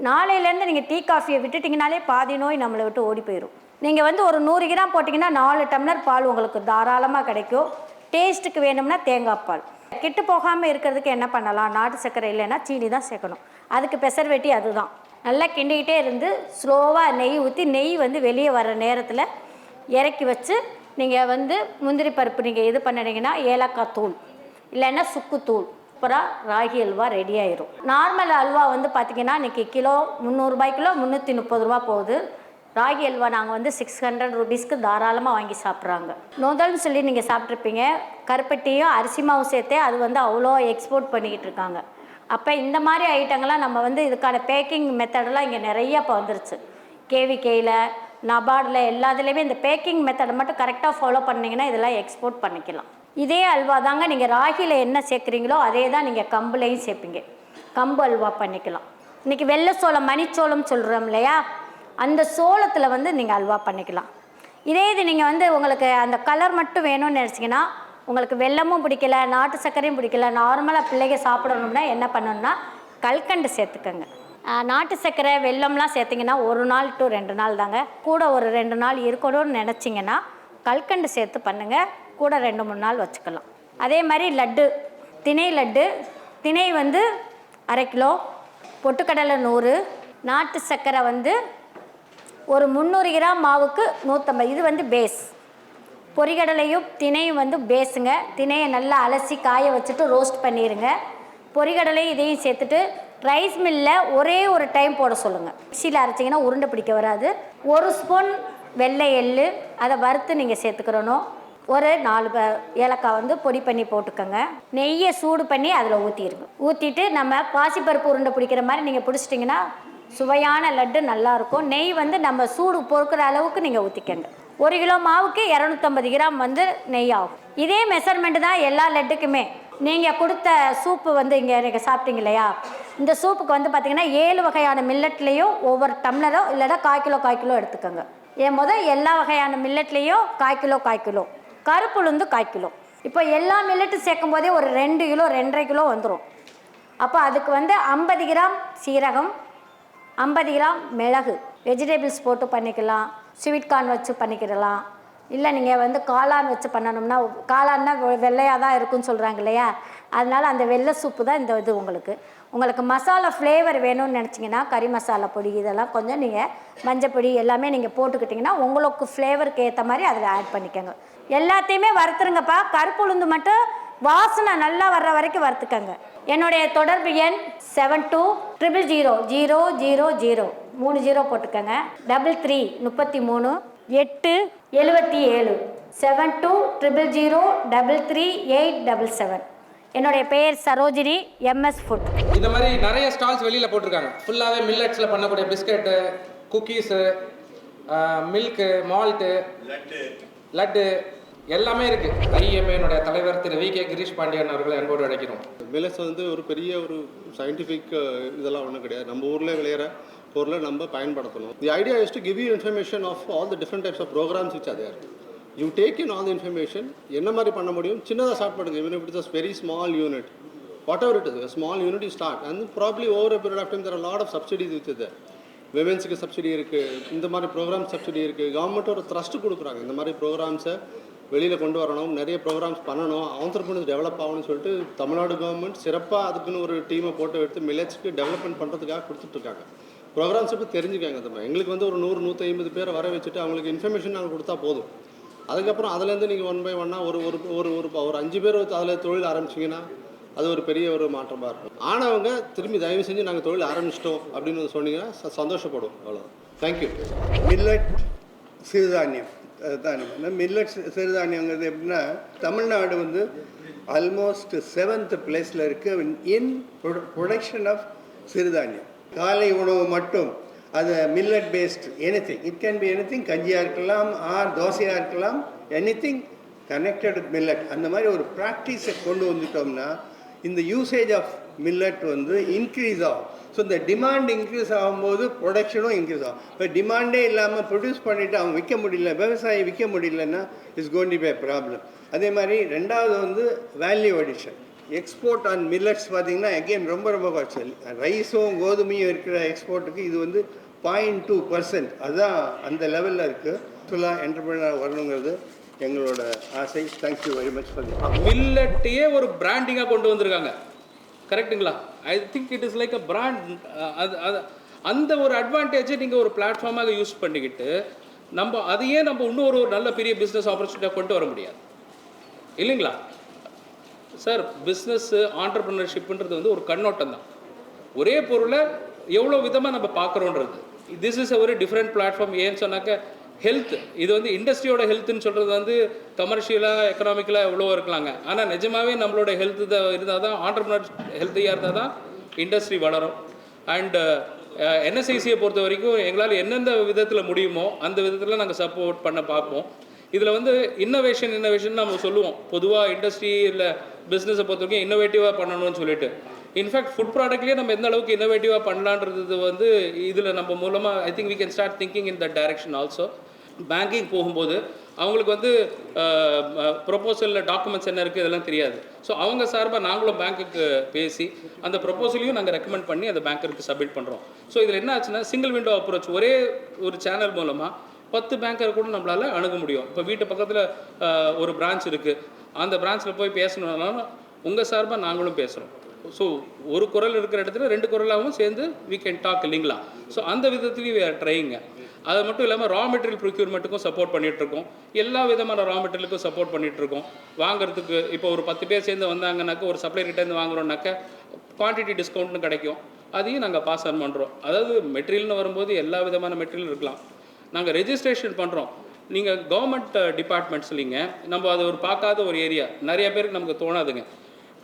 நாளையிலேருந்து நீங்கள் டீ காஃபியை விட்டுட்டிங்கனாலே பாதி நோய் நம்மளை விட்டு ஓடி போயிடும். நீங்கள் வந்து ஒரு 100 கிராம் போட்டிங்கன்னா 4 டம்ளர் பால் உங்களுக்கு தாராளமாக கிடைக்கும். டேஸ்ட்டுக்கு வேணும்னா தேங்காய் பால். கெட்டு போகாமல் இருக்கிறதுக்கு என்ன பண்ணலாம்? நாட்டு சர்க்கரை இல்லைன்னா சீனி தான் சேர்க்கணும். அதுக்கு பெசர்வேட்டி அதுதான். நல்லா கிண்டிக்கிட்டே இருந்து ஸ்லோவாக நெய் ஊற்றி, நெய் வந்து வெளியே வர நேரத்தில் இறக்கி வச்சு நீங்கள் வந்து முந்திரி பருப்பு நீங்கள் இது பண்ணினீங்கன்னா ஏலக்காய் தூள் இல்லைன்னா சுக்குத்தூள் சூப்பராக ராகி அல்வா ரெடி ஆயிரும். நார்மல் அல்வா வந்து பார்த்திங்கன்னா இன்றைக்கி கிலோ 300 ரூபாய், கிலோ 330 ரூபா போகுது. ராகி அல்வா நாங்கள் வந்து 600 ருபீஸ்க்கு தாராளமாக வாங்கி சாப்பிட்றாங்க. நொதல்னு சொல்லி நீங்கள் சாப்பிட்ருப்பீங்க. கருப்பட்டியும் அரிசி மாவும் சேர்த்தே அது வந்து அவ்வளோ எக்ஸ்போர்ட் பண்ணிக்கிட்டு இருக்காங்க. அப்போ இந்த மாதிரி ஐட்டங்கள்லாம் நம்ம வந்து இதுக்கான பேக்கிங் மெத்தடெல்லாம் இங்கே நிறைய இப்போ வந்துருச்சு. கேவிகேயில், நபார்டில் எல்லாத்துலேயுமே இந்த பேக்கிங் மெத்தடை மட்டும் கரெக்டாக ஃபாலோ பண்ணிங்கன்னா இதெல்லாம் எக்ஸ்போர்ட் பண்ணிக்கலாம். இதே அல்வா தாங்க நீங்கள் ராகியில் என்ன சேர்க்குறீங்களோ அதே தான் நீங்கள் கம்புலையும் சேர்ப்பீங்க. கம்பு அல்வா பண்ணிக்கலாம். இன்றைக்கி வெள்ளை சோளம், மணிச்சோளம் சொல்கிறோம் இல்லையா, அந்த சோளத்தில் வந்து நீங்கள் அல்வா பண்ணிக்கலாம். இதே இது நீங்கள் வந்து உங்களுக்கு அந்த கலர் மட்டும் வேணும்னு நினச்சிங்கன்னா, உங்களுக்கு வெல்லமும் பிடிக்கல, நாட்டு சர்க்கரையும் பிடிக்கல, நார்மலாக பிள்ளைங்க சாப்பிடணும்னா என்ன பண்ணணும்னா கல்கண்டு சேர்த்துக்கோங்க. நாட்டு சர்க்கரை வெல்லம்லாம் சேர்த்திங்கன்னா 1 நாள் to 2 நாள் தாங்க. கூட ஒரு 2 நாள் இருக்கணும்னு நினச்சிங்கன்னா கல்கண்டு சேர்த்து பண்ணுங்கள். கூட 2-3 நாள் வச்சுக்கலாம். அதே மாதிரி லட்டு, திணை லட்டு, திணை வந்து 1/2 கிலோ, பொட்டுக்கடலை 100, நாட்டு சர்க்கரை வந்து ஒரு 300 கிராம் மாவுக்கு 150. இது வந்து பேஸ். பொரிகடலையும் திணையும் வந்து பேஸுங்க. திணையை நல்லா அலசி காய வச்சுட்டு ரோஸ்ட் பண்ணிடுங்க. பொரிகடலையும் இதையும் சேர்த்துட்டு ரைஸ் மில்லில் ஒரே ஒரு டைம் போட சொல்லுங்கள். மிக்சியில் அரைச்சிங்கன்னா உருண்டை பிடிக்க வராது. 1 ஸ்பூன் வெள்ளை எள்ளு அதை வறுத்து நீங்கள் சேர்த்துக்கிறணும். ஒரு 4 ஏலக்காய் வந்து பொடி பண்ணி போட்டுக்கோங்க. நெய்யை சூடு பண்ணி அதில் ஊற்றிடுங்க. ஊற்றிட்டு நம்ம பாசிப்பருப்பு உருண்டை பிடிக்கிற மாதிரி நீங்கள் பிடிச்சிட்டிங்கன்னா சுவையான லட்டு நல்லாயிருக்கும். நெய் வந்து நம்ம சூடு பொறுக்கிற அளவுக்கு நீங்கள் ஊற்றிக்கங்க. 1 கிலோ மாவுக்கு 250 கிராம் வந்து நெய் ஆகும். இதே மெஷர்மெண்ட்டு தான் எல்லா லட்டுக்குமே. நீங்கள் கொடுத்த சூப்பு வந்து இங்கே நீங்கள் சாப்பிட்டீங்க இல்லையா, இந்த சூப்புக்கு வந்து பார்த்திங்கன்னா 7 வகையான மில்லட்லேயும் ஒவ்வொரு டம்ளரோ இல்லைன்னா 1/4 கிலோ எடுத்துக்கோங்க. எல்லா வகையான மில்லட்லேயும் 1/4 கிலோ, கருப்புளுந்து 1/4 கிலோ. இப்போ எல்லா மில்லட்டும் சேர்க்கும் போதே ஒரு 2 கிலோ 2.5 கிலோ வந்துடும். அப்போ அதுக்கு வந்து 50 கிராம் சீரகம், 50 கிராம் மிளகு, வெஜிடபிள்ஸ் போட்டு பண்ணிக்கலாம். ஸ்வீட் கார்ன் வச்சு பண்ணிக்கிடலாம். இல்லை நீங்கள் வந்து காளான் வச்சு பண்ணணும்னா, காளான்னா வெள்ளையாக தான் இருக்குன்னு சொல்கிறாங்க இல்லையா, அதனால் அந்த வெள்ளை சூப்பு தான் இந்த இது. உங்களுக்கு மசாலா ஃப்ளேவர் வேணும்னு நினச்சிங்கன்னா கறி மசாலா பொடி இதெல்லாம் கொஞ்சம் நீங்கள் மஞ்சப்பொடி எல்லாமே நீங்கள் போட்டுக்கிட்டிங்கன்னா உங்களுக்கு ஃப்ளேவருக்கு ஏற்ற மாதிரி அதில் ஆட் பண்ணிக்கோங்க. எல்லாத்தையுமே வறுத்துருங்கப்பா. கருப்பு உளுந்து மட்டும் வாசனை நல்லா வர்ற வரைக்கும் வறுத்துக்கங்க. என்னுடைய தொடர்பு எண் 72000000 3 0 போட்டுக்கோங்க. 33 33 8 77 72000033 என்னுடைய பெயர் சரோஜினி, எம்எஸ் ஃபுட். இந்த மாதிரி நிறைய ஸ்டால்ஸ் வெளியில் போட்டிருக்காங்க. ஃபுல்லாகவே மில்லட்ஸில் பண்ணக்கூடிய biscuit, cookies, milk, malt, laddu எல்லாமே இருக்குது. ஐஎம்ஏனுடைய தலைவர் திரு வி.கே. கிரீஷ் பாண்டியன் அவர்களை அன்போடு அழைக்கிறோம். மில்லட்ஸ் வந்து ஒரு பெரிய ஒரு சயின்டிஃபிக் இதெல்லாம் ஒன்றும் கிடையாது. நம்ம ஊரில் விளையிற பொருளை நம்ம பயன்படுத்தணும். The idea is to give you information of all the different types of programmes which are there. You take in all the information. என்ன மாதிரி பண்ண முடியும், சின்னதாக ஸ்டார்ட் பண்ணுங்க. even if it is a very small unit, whatever it is, a small unit you start, and probably over a period of time there are a lot of subsidies which is there. விமென்ஸுக்கு subsidy இருக்குது, இந்த மாதிரி programme subsidy இருக்குது. Government ஒரு thrust கொடுக்குறாங்க. இந்த மாதிரி ப்ரோக்ராம்ஸை வெளியில் கொண்டு வரணும், நிறைய ப்ரோக்ராம்ஸ் பண்ணணும், ஆண்டர்பிரினர்ஸ் டெவலப் ஆகணும்னு சொல்லிட்டு தமிழ்நாடு கவர்மெண்ட் சிறப்பாக அதுக்குன்னு ஒரு டீமை போட்டு எடுத்து மில்லட்ஸ்க்கு டெவலப்மெண்ட் பண்ணுறதுக்காக கொடுத்துட்ருக்காங்க. ப்ரோக்ராம்ஸ் இப்போ தெரிஞ்சுக்காங்க. எங்களுக்கு வந்து ஒரு 100-150 பேரை வர வச்சுட்டு அவங்களுக்கு இன்ஃபர்மேஷன் நாங்கள் கொடுத்தா போதும். அதுக்கப்புறம் அதுலேருந்து நீங்கள் 1 by 1 ஒரு 5 பேர் அதில் தொழில் ஆரம்பிச்சிங்கன்னா அது ஒரு பெரிய ஒரு மாற்றமாக இருக்கும். ஆனவங்க திரும்பி தயவு செஞ்சு நாங்கள் தொழில் ஆரம்பிச்சிட்டோம் அப்படின்னு சொன்னீங்கன்னா சந்தோஷப்படும். அவ்வளோதான். தேங்க்யூ. மில்லட் சிறுதானியம் அதுதான். மில்லட் சிறுதானியங்கிறது எப்படின்னா, தமிழ்நாடு வந்து ஆல்மோஸ்ட் 7th பிளேஸில் இருக்குது இன் ப்ரொடக்ஷன் ஆஃப் சிறுதானியம். காலை உணவு மட்டும் அது millet based anything, it can be anything, கஞ்சியாக இருக்கலாம் ஆர் தோசையாக இருக்கலாம், எனிதிங் கனெக்டட் வித் மில்லட். அந்த மாதிரி ஒரு ப்ராக்டிஸை கொண்டு வந்துட்டோம்னா இந்த யூசேஜ் ஆஃப் மில்லட் வந்து இன்க்ரீஸ் ஆகும். ஸோ இந்த டிமாண்ட் இன்க்ரீஸ் ஆகும்போது ப்ரொடக்ஷனும் இன்க்ரீஸ் ஆகும். இப்போ டிமாண்டே இல்லாமல் ப்ரொடியூஸ் பண்ணிவிட்டு அவங்க விற்க முடியல, விவசாயி விற்க முடியலன்னா it's going to be a problem. அதே மாதிரி ரெண்டாவது வந்து value addition. Export on millets பார்த்திங்கன்னா அகெயின் ரொம்ப ரொம்ப குறைச்சல். ரைஸும் கோதுமையும் இருக்கிற எக்ஸ்போர்ட்டுக்கு இது வந்து 0.2%. அதுதான் அந்த லெவலில் இருக்குது. ஃபுல்லாக என்டர்பிரினர் வரணுங்கிறது எங்களோட ஆசை. தேங்க்யூ வெரி மச் ஃபார் மில்லட்டையே ஒரு பிராண்டிங்காக கொண்டு வந்திருக்காங்க. கரெக்டுங்களா? I think it is like a brand. அந்த ஒரு அட்வான்டேஜை நீங்கள் ஒரு பிளாட்ஃபார்மாக யூஸ் பண்ணிக்கிட்டு அதையே நம்ம இன்னும் ஒரு நல்ல பெரிய பிஸ்னஸ் ஆப்பர்ச்சுனிட்டியாக கொண்டு வர முடியாது இல்லைங்களா சார்? பிஸ்னஸ்ஸு ஆண்டர்ப்ரினர்ஷிப்ன்றது வந்து ஒரு கண்ணோட்டம் தான். ஒரே பொருளை எவ்வளோ விதமாக நம்ம பார்க்குறோன்றது. This is a very different platform. ஏன்னு சொன்னாக்க ஹெல்த், இது வந்து இண்டஸ்ட்ரியோட ஹெல்த்துன்னு சொல்கிறது வந்து கமர்ஷியலாக எக்கனாமிக்கலாக எவ்வளோ இருக்கலாங்க. ஆனால் நிஜமாகவே நம்மளோட ஹெல்த்து இருந்தால் தான், ஆண்டர்ப்ரினர் ஹெல்த்தியாக இருந்தால் தான் இண்டஸ்ட்ரி வளரும். அண்டு என்எஸ்ஐசியை பொறுத்த வரைக்கும் எங்களால் எந்தெந்த விதத்தில் முடியுமோ அந்த விதத்தில் நாங்கள் சப்போர்ட் பண்ண பார்ப்போம். இதில் வந்து இன்னோவேஷன் நம்ம சொல்லுவோம். பொதுவாக இண்டஸ்ட்ரி இல்லை பிஸ்னஸை பொறுத்த வரைக்கும் இன்னோவேட்டிவாக பண்ணணும்னு சொல்லிட்டு. இன்ஃபேக்ட் ஃபுட் ப்ராடக்ட்லேயே நம்ம எந்த அளவுக்கு இன்னோவேட்டிவாக பண்ணலான்றது வந்து இதில் நம்ம மூலமாக I think we can start thinking in that direction also. Banking போகும்போது அவங்களுக்கு வந்து ப்ரொப்போசலில் டாக்குமெண்ட்ஸ் என்ன இருக்குது இதெல்லாம் தெரியாது. ஸோ அவங்க சார்பாக நாங்களும் பேங்க்குக்கு பேசி அந்த ப்ரொப்போசலையும் நாங்கள் ரெக்கமெண்ட் பண்ணி அந்த பேங்கருக்கு சப்மிட் பண்ணுறோம். ஸோ இதில் என்ன ஆச்சுன்னா சிங்கிள் விண்டோ அப்ரோச், ஒரே ஒரு சேனல் மூலமாக 10 பேங்கர் கூட நம்மளால் அணுக முடியும். இப்போ வீட்டு பக்கத்தில் ஒரு பிரான்ச் இருக்குது, அந்த பிரான்ச்சில் போய் பேசணுன்னாலும் உங்கள் சார்பாக நாங்களும் பேசுகிறோம். ஸோ ஒரு குரல் இருக்கிற இடத்துல 2 குரலாகவும் சேர்ந்து we can talk இல்லைங்களா? ஸோ அந்த விதத்துலேயும் we are trying. அது மட்டும் இல்லாமல் ரா மெட்டீரியல் ப்ரொக்யூர்மெண்ட்டுக்கும் சப்போர்ட் பண்ணிகிட்ருக்கோம். எல்லா விதமான ரா மெட்டீரியலுக்கும் சப்போர்ட் பண்ணிகிட்ருக்கோம். வாங்குறதுக்கு இப்போ ஒரு 10 பேர் சேர்ந்து வந்தாங்கன்னாக்கா ஒரு சப்ளையர்கிட்டேருந்து வாங்குறோம்னாக்கா குவான்டிட்டி டிஸ்கவுண்ட்னு கிடைக்கும். அதையும் நாங்கள் பாஸ் ஆன் பண்ணுறோம். அதாவது மெட்டீரியல்னு வரும்போது எல்லா விதமான மெட்டீரியல் இருக்கலாம். நாங்கள் ரெஜிஸ்ட்ரேஷன் பண்ணுறோம். நீங்கள் கவர்மெண்ட் டிபார்ட்மெண்ட்ஸ்லிங்க நம்ம அது ஒரு பார்க்காத ஒரு ஏரியா, நிறைய பேருக்கு நமக்கு தோணாதுங்க.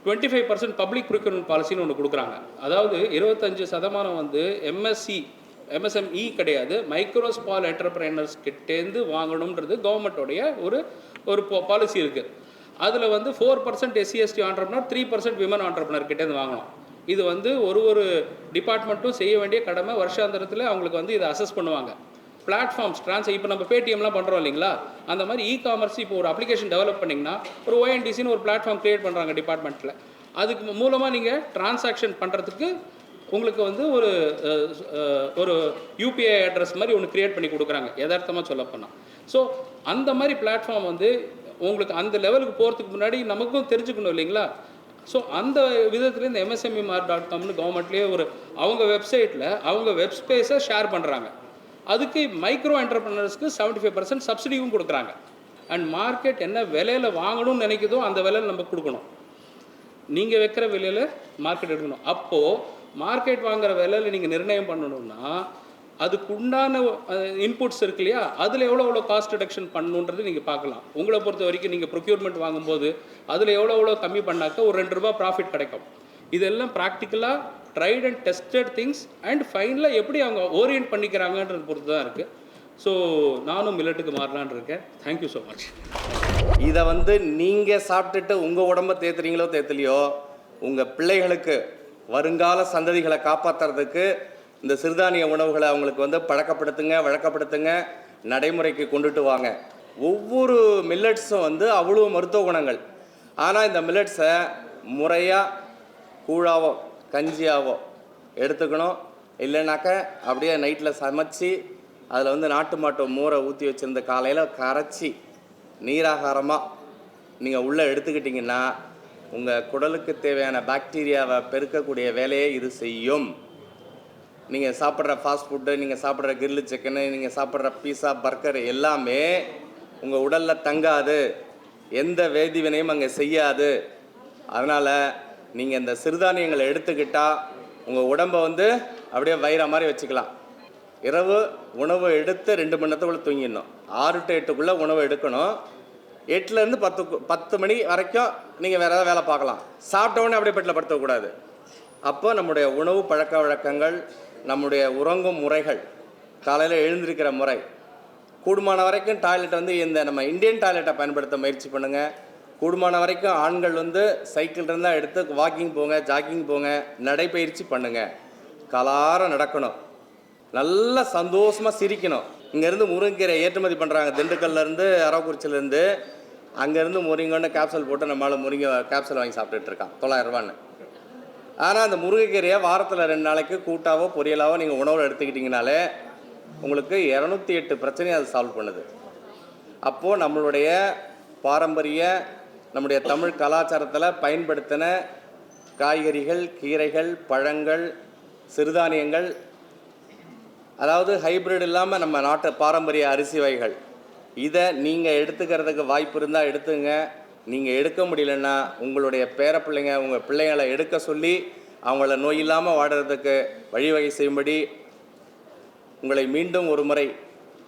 25% பப்ளிக் ப்ரொக்யூர்மெண்ட் பாலிசின்னு ஒன்று கொடுக்குறாங்க. அதாவது 25% வந்து எம்எஸ்எம்இ கிடையாது, மைக்ரோ ஸ்மால் என்டர்பிரைனர்ஸ் கிட்டேருந்து வாங்கணுன்றது கவர்மெண்ட்டோடைய ஒரு பாலிசி இருக்குது. அதில் வந்து 4% SC/ST ஆண்டர்பிரினர், 3% விமன் ஆண்டர்பிரினர் கிட்டேருந்து வாங்கணும். இது வந்து ஒரு டிபார்ட்மெண்ட்டும் செய்ய வேண்டிய கடமை. வருஷாந்திரத்தில் அவங்களுக்கு வந்து இதை அசஸ் பண்ணுவாங்க. பிளாட்ஃபார்ம்ஸ் இப்போ நம்ம பேடிஎம்லாம் பண்ணுறோம் இல்லைங்களா, அந்த மாதிரி காமர்ஸ் இப்போ ஒரு அப்ளிகேஷன் டெவலப் பண்ணிங்கன்னா ஒரு ONDCன்னு ஒரு பிளாட்ஃபார்ம் க்ரியேட் பண்ணுறாங்க டிபார்ட்மெண்ட்டில். அதுக்கு மூலமாக நீங்கள் டிரான்சாக்ஷன் பண்ணுறதுக்கு உங்களுக்கு வந்து ஒரு UPI அட்ரஸ் மாதிரி ஒன்று க்ரியேட் பண்ணி கொடுக்குறாங்க, யதார்த்தமாக சொல்லப்போனால். ஸோ அந்த மாதிரி பிளாட்ஃபார்ம் வந்து உங்களுக்கு அந்த லெவலுக்கு போகிறதுக்கு முன்னாடி நமக்கும் தெரிஞ்சுக்கணும் இல்லைங்களா? ஸோ அந்த விதத்தில் இந்த MSMEmart.comனு கவர்மெண்ட்லேயே அவங்க வெப்சைட்டில் அவங்க வெப் ஸ்பேஸை ஷேர் பண்ணுறாங்க. அதுக்கு மைக்ரோ என்டர்பிரினர்ஸ்க்கு 75% சப்சிடியும் கொடுக்குறாங்க. அண்ட் மார்க்கெட் என்ன விலையில் வாங்கணும்னு நினைக்குதோ அந்த விலையில் நம்ம கொடுக்கணும். நீங்கள் வைக்கிற விலையில் மார்க்கெட் எடுக்கணும். அப்போது மார்க்கெட் வாங்குகிற விலையில் நீங்கள் நிர்ணயம் பண்ணணும்னா அதுக்கு உண்டான இன்புட்ஸ் இருக்கு இல்லையா, அதில் எவ்வளோ காஸ்ட் ரிடக்ஷன் பண்ணணுன்றது நீங்கள் பார்க்கலாம். உங்களை பொறுத்த வரைக்கும் நீங்கள் ப்ரொக்யூர்மெண்ட் வாங்கும்போது அதில் எவ்வளோ கம்மி பண்ணாக்க ஒரு ₹2 ப்ராஃபிட் கிடைக்கும். இதெல்லாம் ப்ராக்டிக்கலாக tried and tested things and ஃபைனலாக எப்படி அவங்க ஓரியன்ட் பண்ணிக்கிறாங்கன்றது பொறுத்து தான் இருக்குது. ஸோ நானும் மில்லட்டுக்கு மாறலான் இருக்கேன். Thank you so much. இதை வந்து நீங்கள் சாப்பிட்டுட்டு உங்கள் உடம்பை தேத்துறீங்களோ தேத்துலையோ, உங்கள் பிள்ளைகளுக்கு வருங்கால சந்ததிகளை காப்பாற்றுறதுக்கு இந்த சிறுதானிய உணவுகளை அவங்களுக்கு வந்து வழக்கப்படுத்துங்க, நடைமுறைக்கு கொண்டுட்டு வாங்க. ஒவ்வொரு மில்லட்ஸும் வந்து அவ்வளோ மருத்துவ குணங்கள். ஆனால் இந்த மில்லட்ஸை முறையாக கூழாவோ கஞ்சியாவோ எடுத்துக்கணும். இல்லைனாக்க அப்படியே நைட்டில் சமைச்சு அதில் வந்து நாட்டு மாட்டு மோரை ஊற்றி வச்சுருந்த காலையில் கரைச்சி நீராகாரமாக நீங்கள் உள்ளே எடுத்துக்கிட்டிங்கன்னா உங்கள் குடலுக்கு தேவையான பாக்டீரியாவை பெருக்கக்கூடிய வேலையை இது செய்யும். நீங்கள் சாப்பிட்ற ஃபாஸ்ட் ஃபுட்டு, நீங்கள் சாப்பிட்ற கிரில்லு சிக்கனு, நீங்கள் சாப்பிட்ற பீஸா, பர்கர் எல்லாமே உங்கள் உடலில் தங்காது, எந்த வேதிவினையும் அங்கே செய்யாது. அதனால் நீங்கள் இந்த சிறுதானியங்களை எடுத்துக்கிட்டால் உங்கள் உடம்பை வந்து அப்படியே வயிற மாதிரி வச்சுக்கலாம். இரவு உணவு எடுத்து 2 மணி நேரத்துக்குள்ளே தூங்கிடணும். 6 to 8க்குள்ளே உணவு எடுக்கணும். 8லேருந்து 10 மணி வரைக்கும் நீங்கள் வேறு ஏதாவது வேலை பார்க்கலாம். சாப்பிட்டவுடனே அப்படியே பெட்டில் படுத்தக்கூடாது. அப்போ நம்முடைய உணவு பழக்க வழக்கங்கள், நம்முடைய உறங்கும் முறைகள், காலையில் எழுந்திருக்கிற முறை, கூடுமான வரைக்கும் டாய்லெட்டை வந்து இந்த நம்ம இந்தியன் டாய்லெட்டை பயன்படுத்த முயற்சி பண்ணுங்கள். கூடுமான வரைக்கும் ஆண்கள் வந்து சைக்கிள் இருந்தால் எடுத்து வாக்கிங் போங்க, ஜாக்கிங் போங்க, நடைப்பயிற்சி பண்ணுங்கள். கலார நடக்கணும், நல்லா சந்தோஷமாக சிரிக்கணும். இங்கேருந்து முருங்கைக்கீரை ஏற்றுமதி பண்ணுறாங்க, திண்டுக்கல்லேருந்து அரவக்குறிச்சிலேருந்து. அங்கேருந்து முருங்கன்னு கேப்சல் போட்டு நம்மளால் முருங்கை கேப்சல் வாங்கி சாப்பிட்டுட்டு இருக்கான் 900 ரூபான்னு. ஆனால் அந்த முருங்கைக்கீரையை வாரத்தில் 2 நாளைக்கு கூட்டாவோ பொரியலாவோ நீங்கள் உணவில் எடுத்துக்கிட்டிங்கனாலே உங்களுக்கு 208 பிரச்சனையை அது சால்வ் பண்ணுது. அப்போது நம்மளுடைய பாரம்பரிய நம்முடைய தமிழ் கலாச்சாரத்தில் பயன்படுத்தின காய்கறிகள், கீரைகள், பழங்கள், சிறுதானியங்கள், அதாவது ஹைப்ரிட் இல்லாமல் நம்ம நாட்டு பாரம்பரிய அரிசி வகைகள், இதை நீங்கள் எடுத்துக்கிறதுக்கு வாய்ப்பு இருந்தால் எடுத்துங்க. நீங்கள் எடுக்க முடியலன்னா உங்களுடைய பேரப்பிள்ளைங்க, உங்கள் பிள்ளைங்களை எடுக்க சொல்லி அவங்கள நோய் இல்லாமல் வாடுறதுக்கு வழிவகை செய்யும்படி உங்களை மீண்டும் ஒரு முறை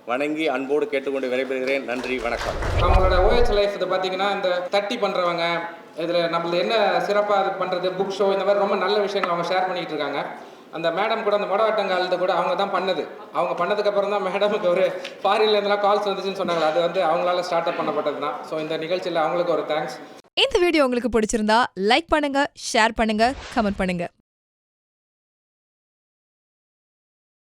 வணங்கி அன்போடு கேட்டுக்கொண்டு விடைபெறுகிறேன். நன்றி, வணக்கம். அவங்களோட OH லைஃப் இது பார்த்தீங்கன்னா இந்த தட்டி பண்ணுறவங்க, இதில் நம்மளது என்ன சிறப்பாக இது பண்ணுறது, புக் ஷோ, இந்த மாதிரி ரொம்ப நல்ல விஷயங்கள் அவங்க ஷேர் பண்ணிக்கிட்டு இருக்காங்க. அந்த மேடம் கூட அந்த மொடவாட்டங்காலத்தை கூட அவங்க தான் பண்ணது. அவங்க பண்ணதுக்கப்புறம் தான் மேடமுக்கு ஒரு ஃபாரின்லேருந்துலாம் கால்ஸ் வந்துச்சுன்னு சொன்னாங்க. அது வந்து அவங்களால ஸ்டார்ட் அப் பண்ணப்பட்டது தான். ஸோ இந்த நிகழ்ச்சியில் அவங்களுக்கு ஒரு தேங்க்ஸ். இந்த வீடியோ உங்களுக்கு பிடிச்சிருந்தா லைக் பண்ணுங்க, ஷேர் பண்ணுங்க, கமெண்ட் பண்ணுங்க.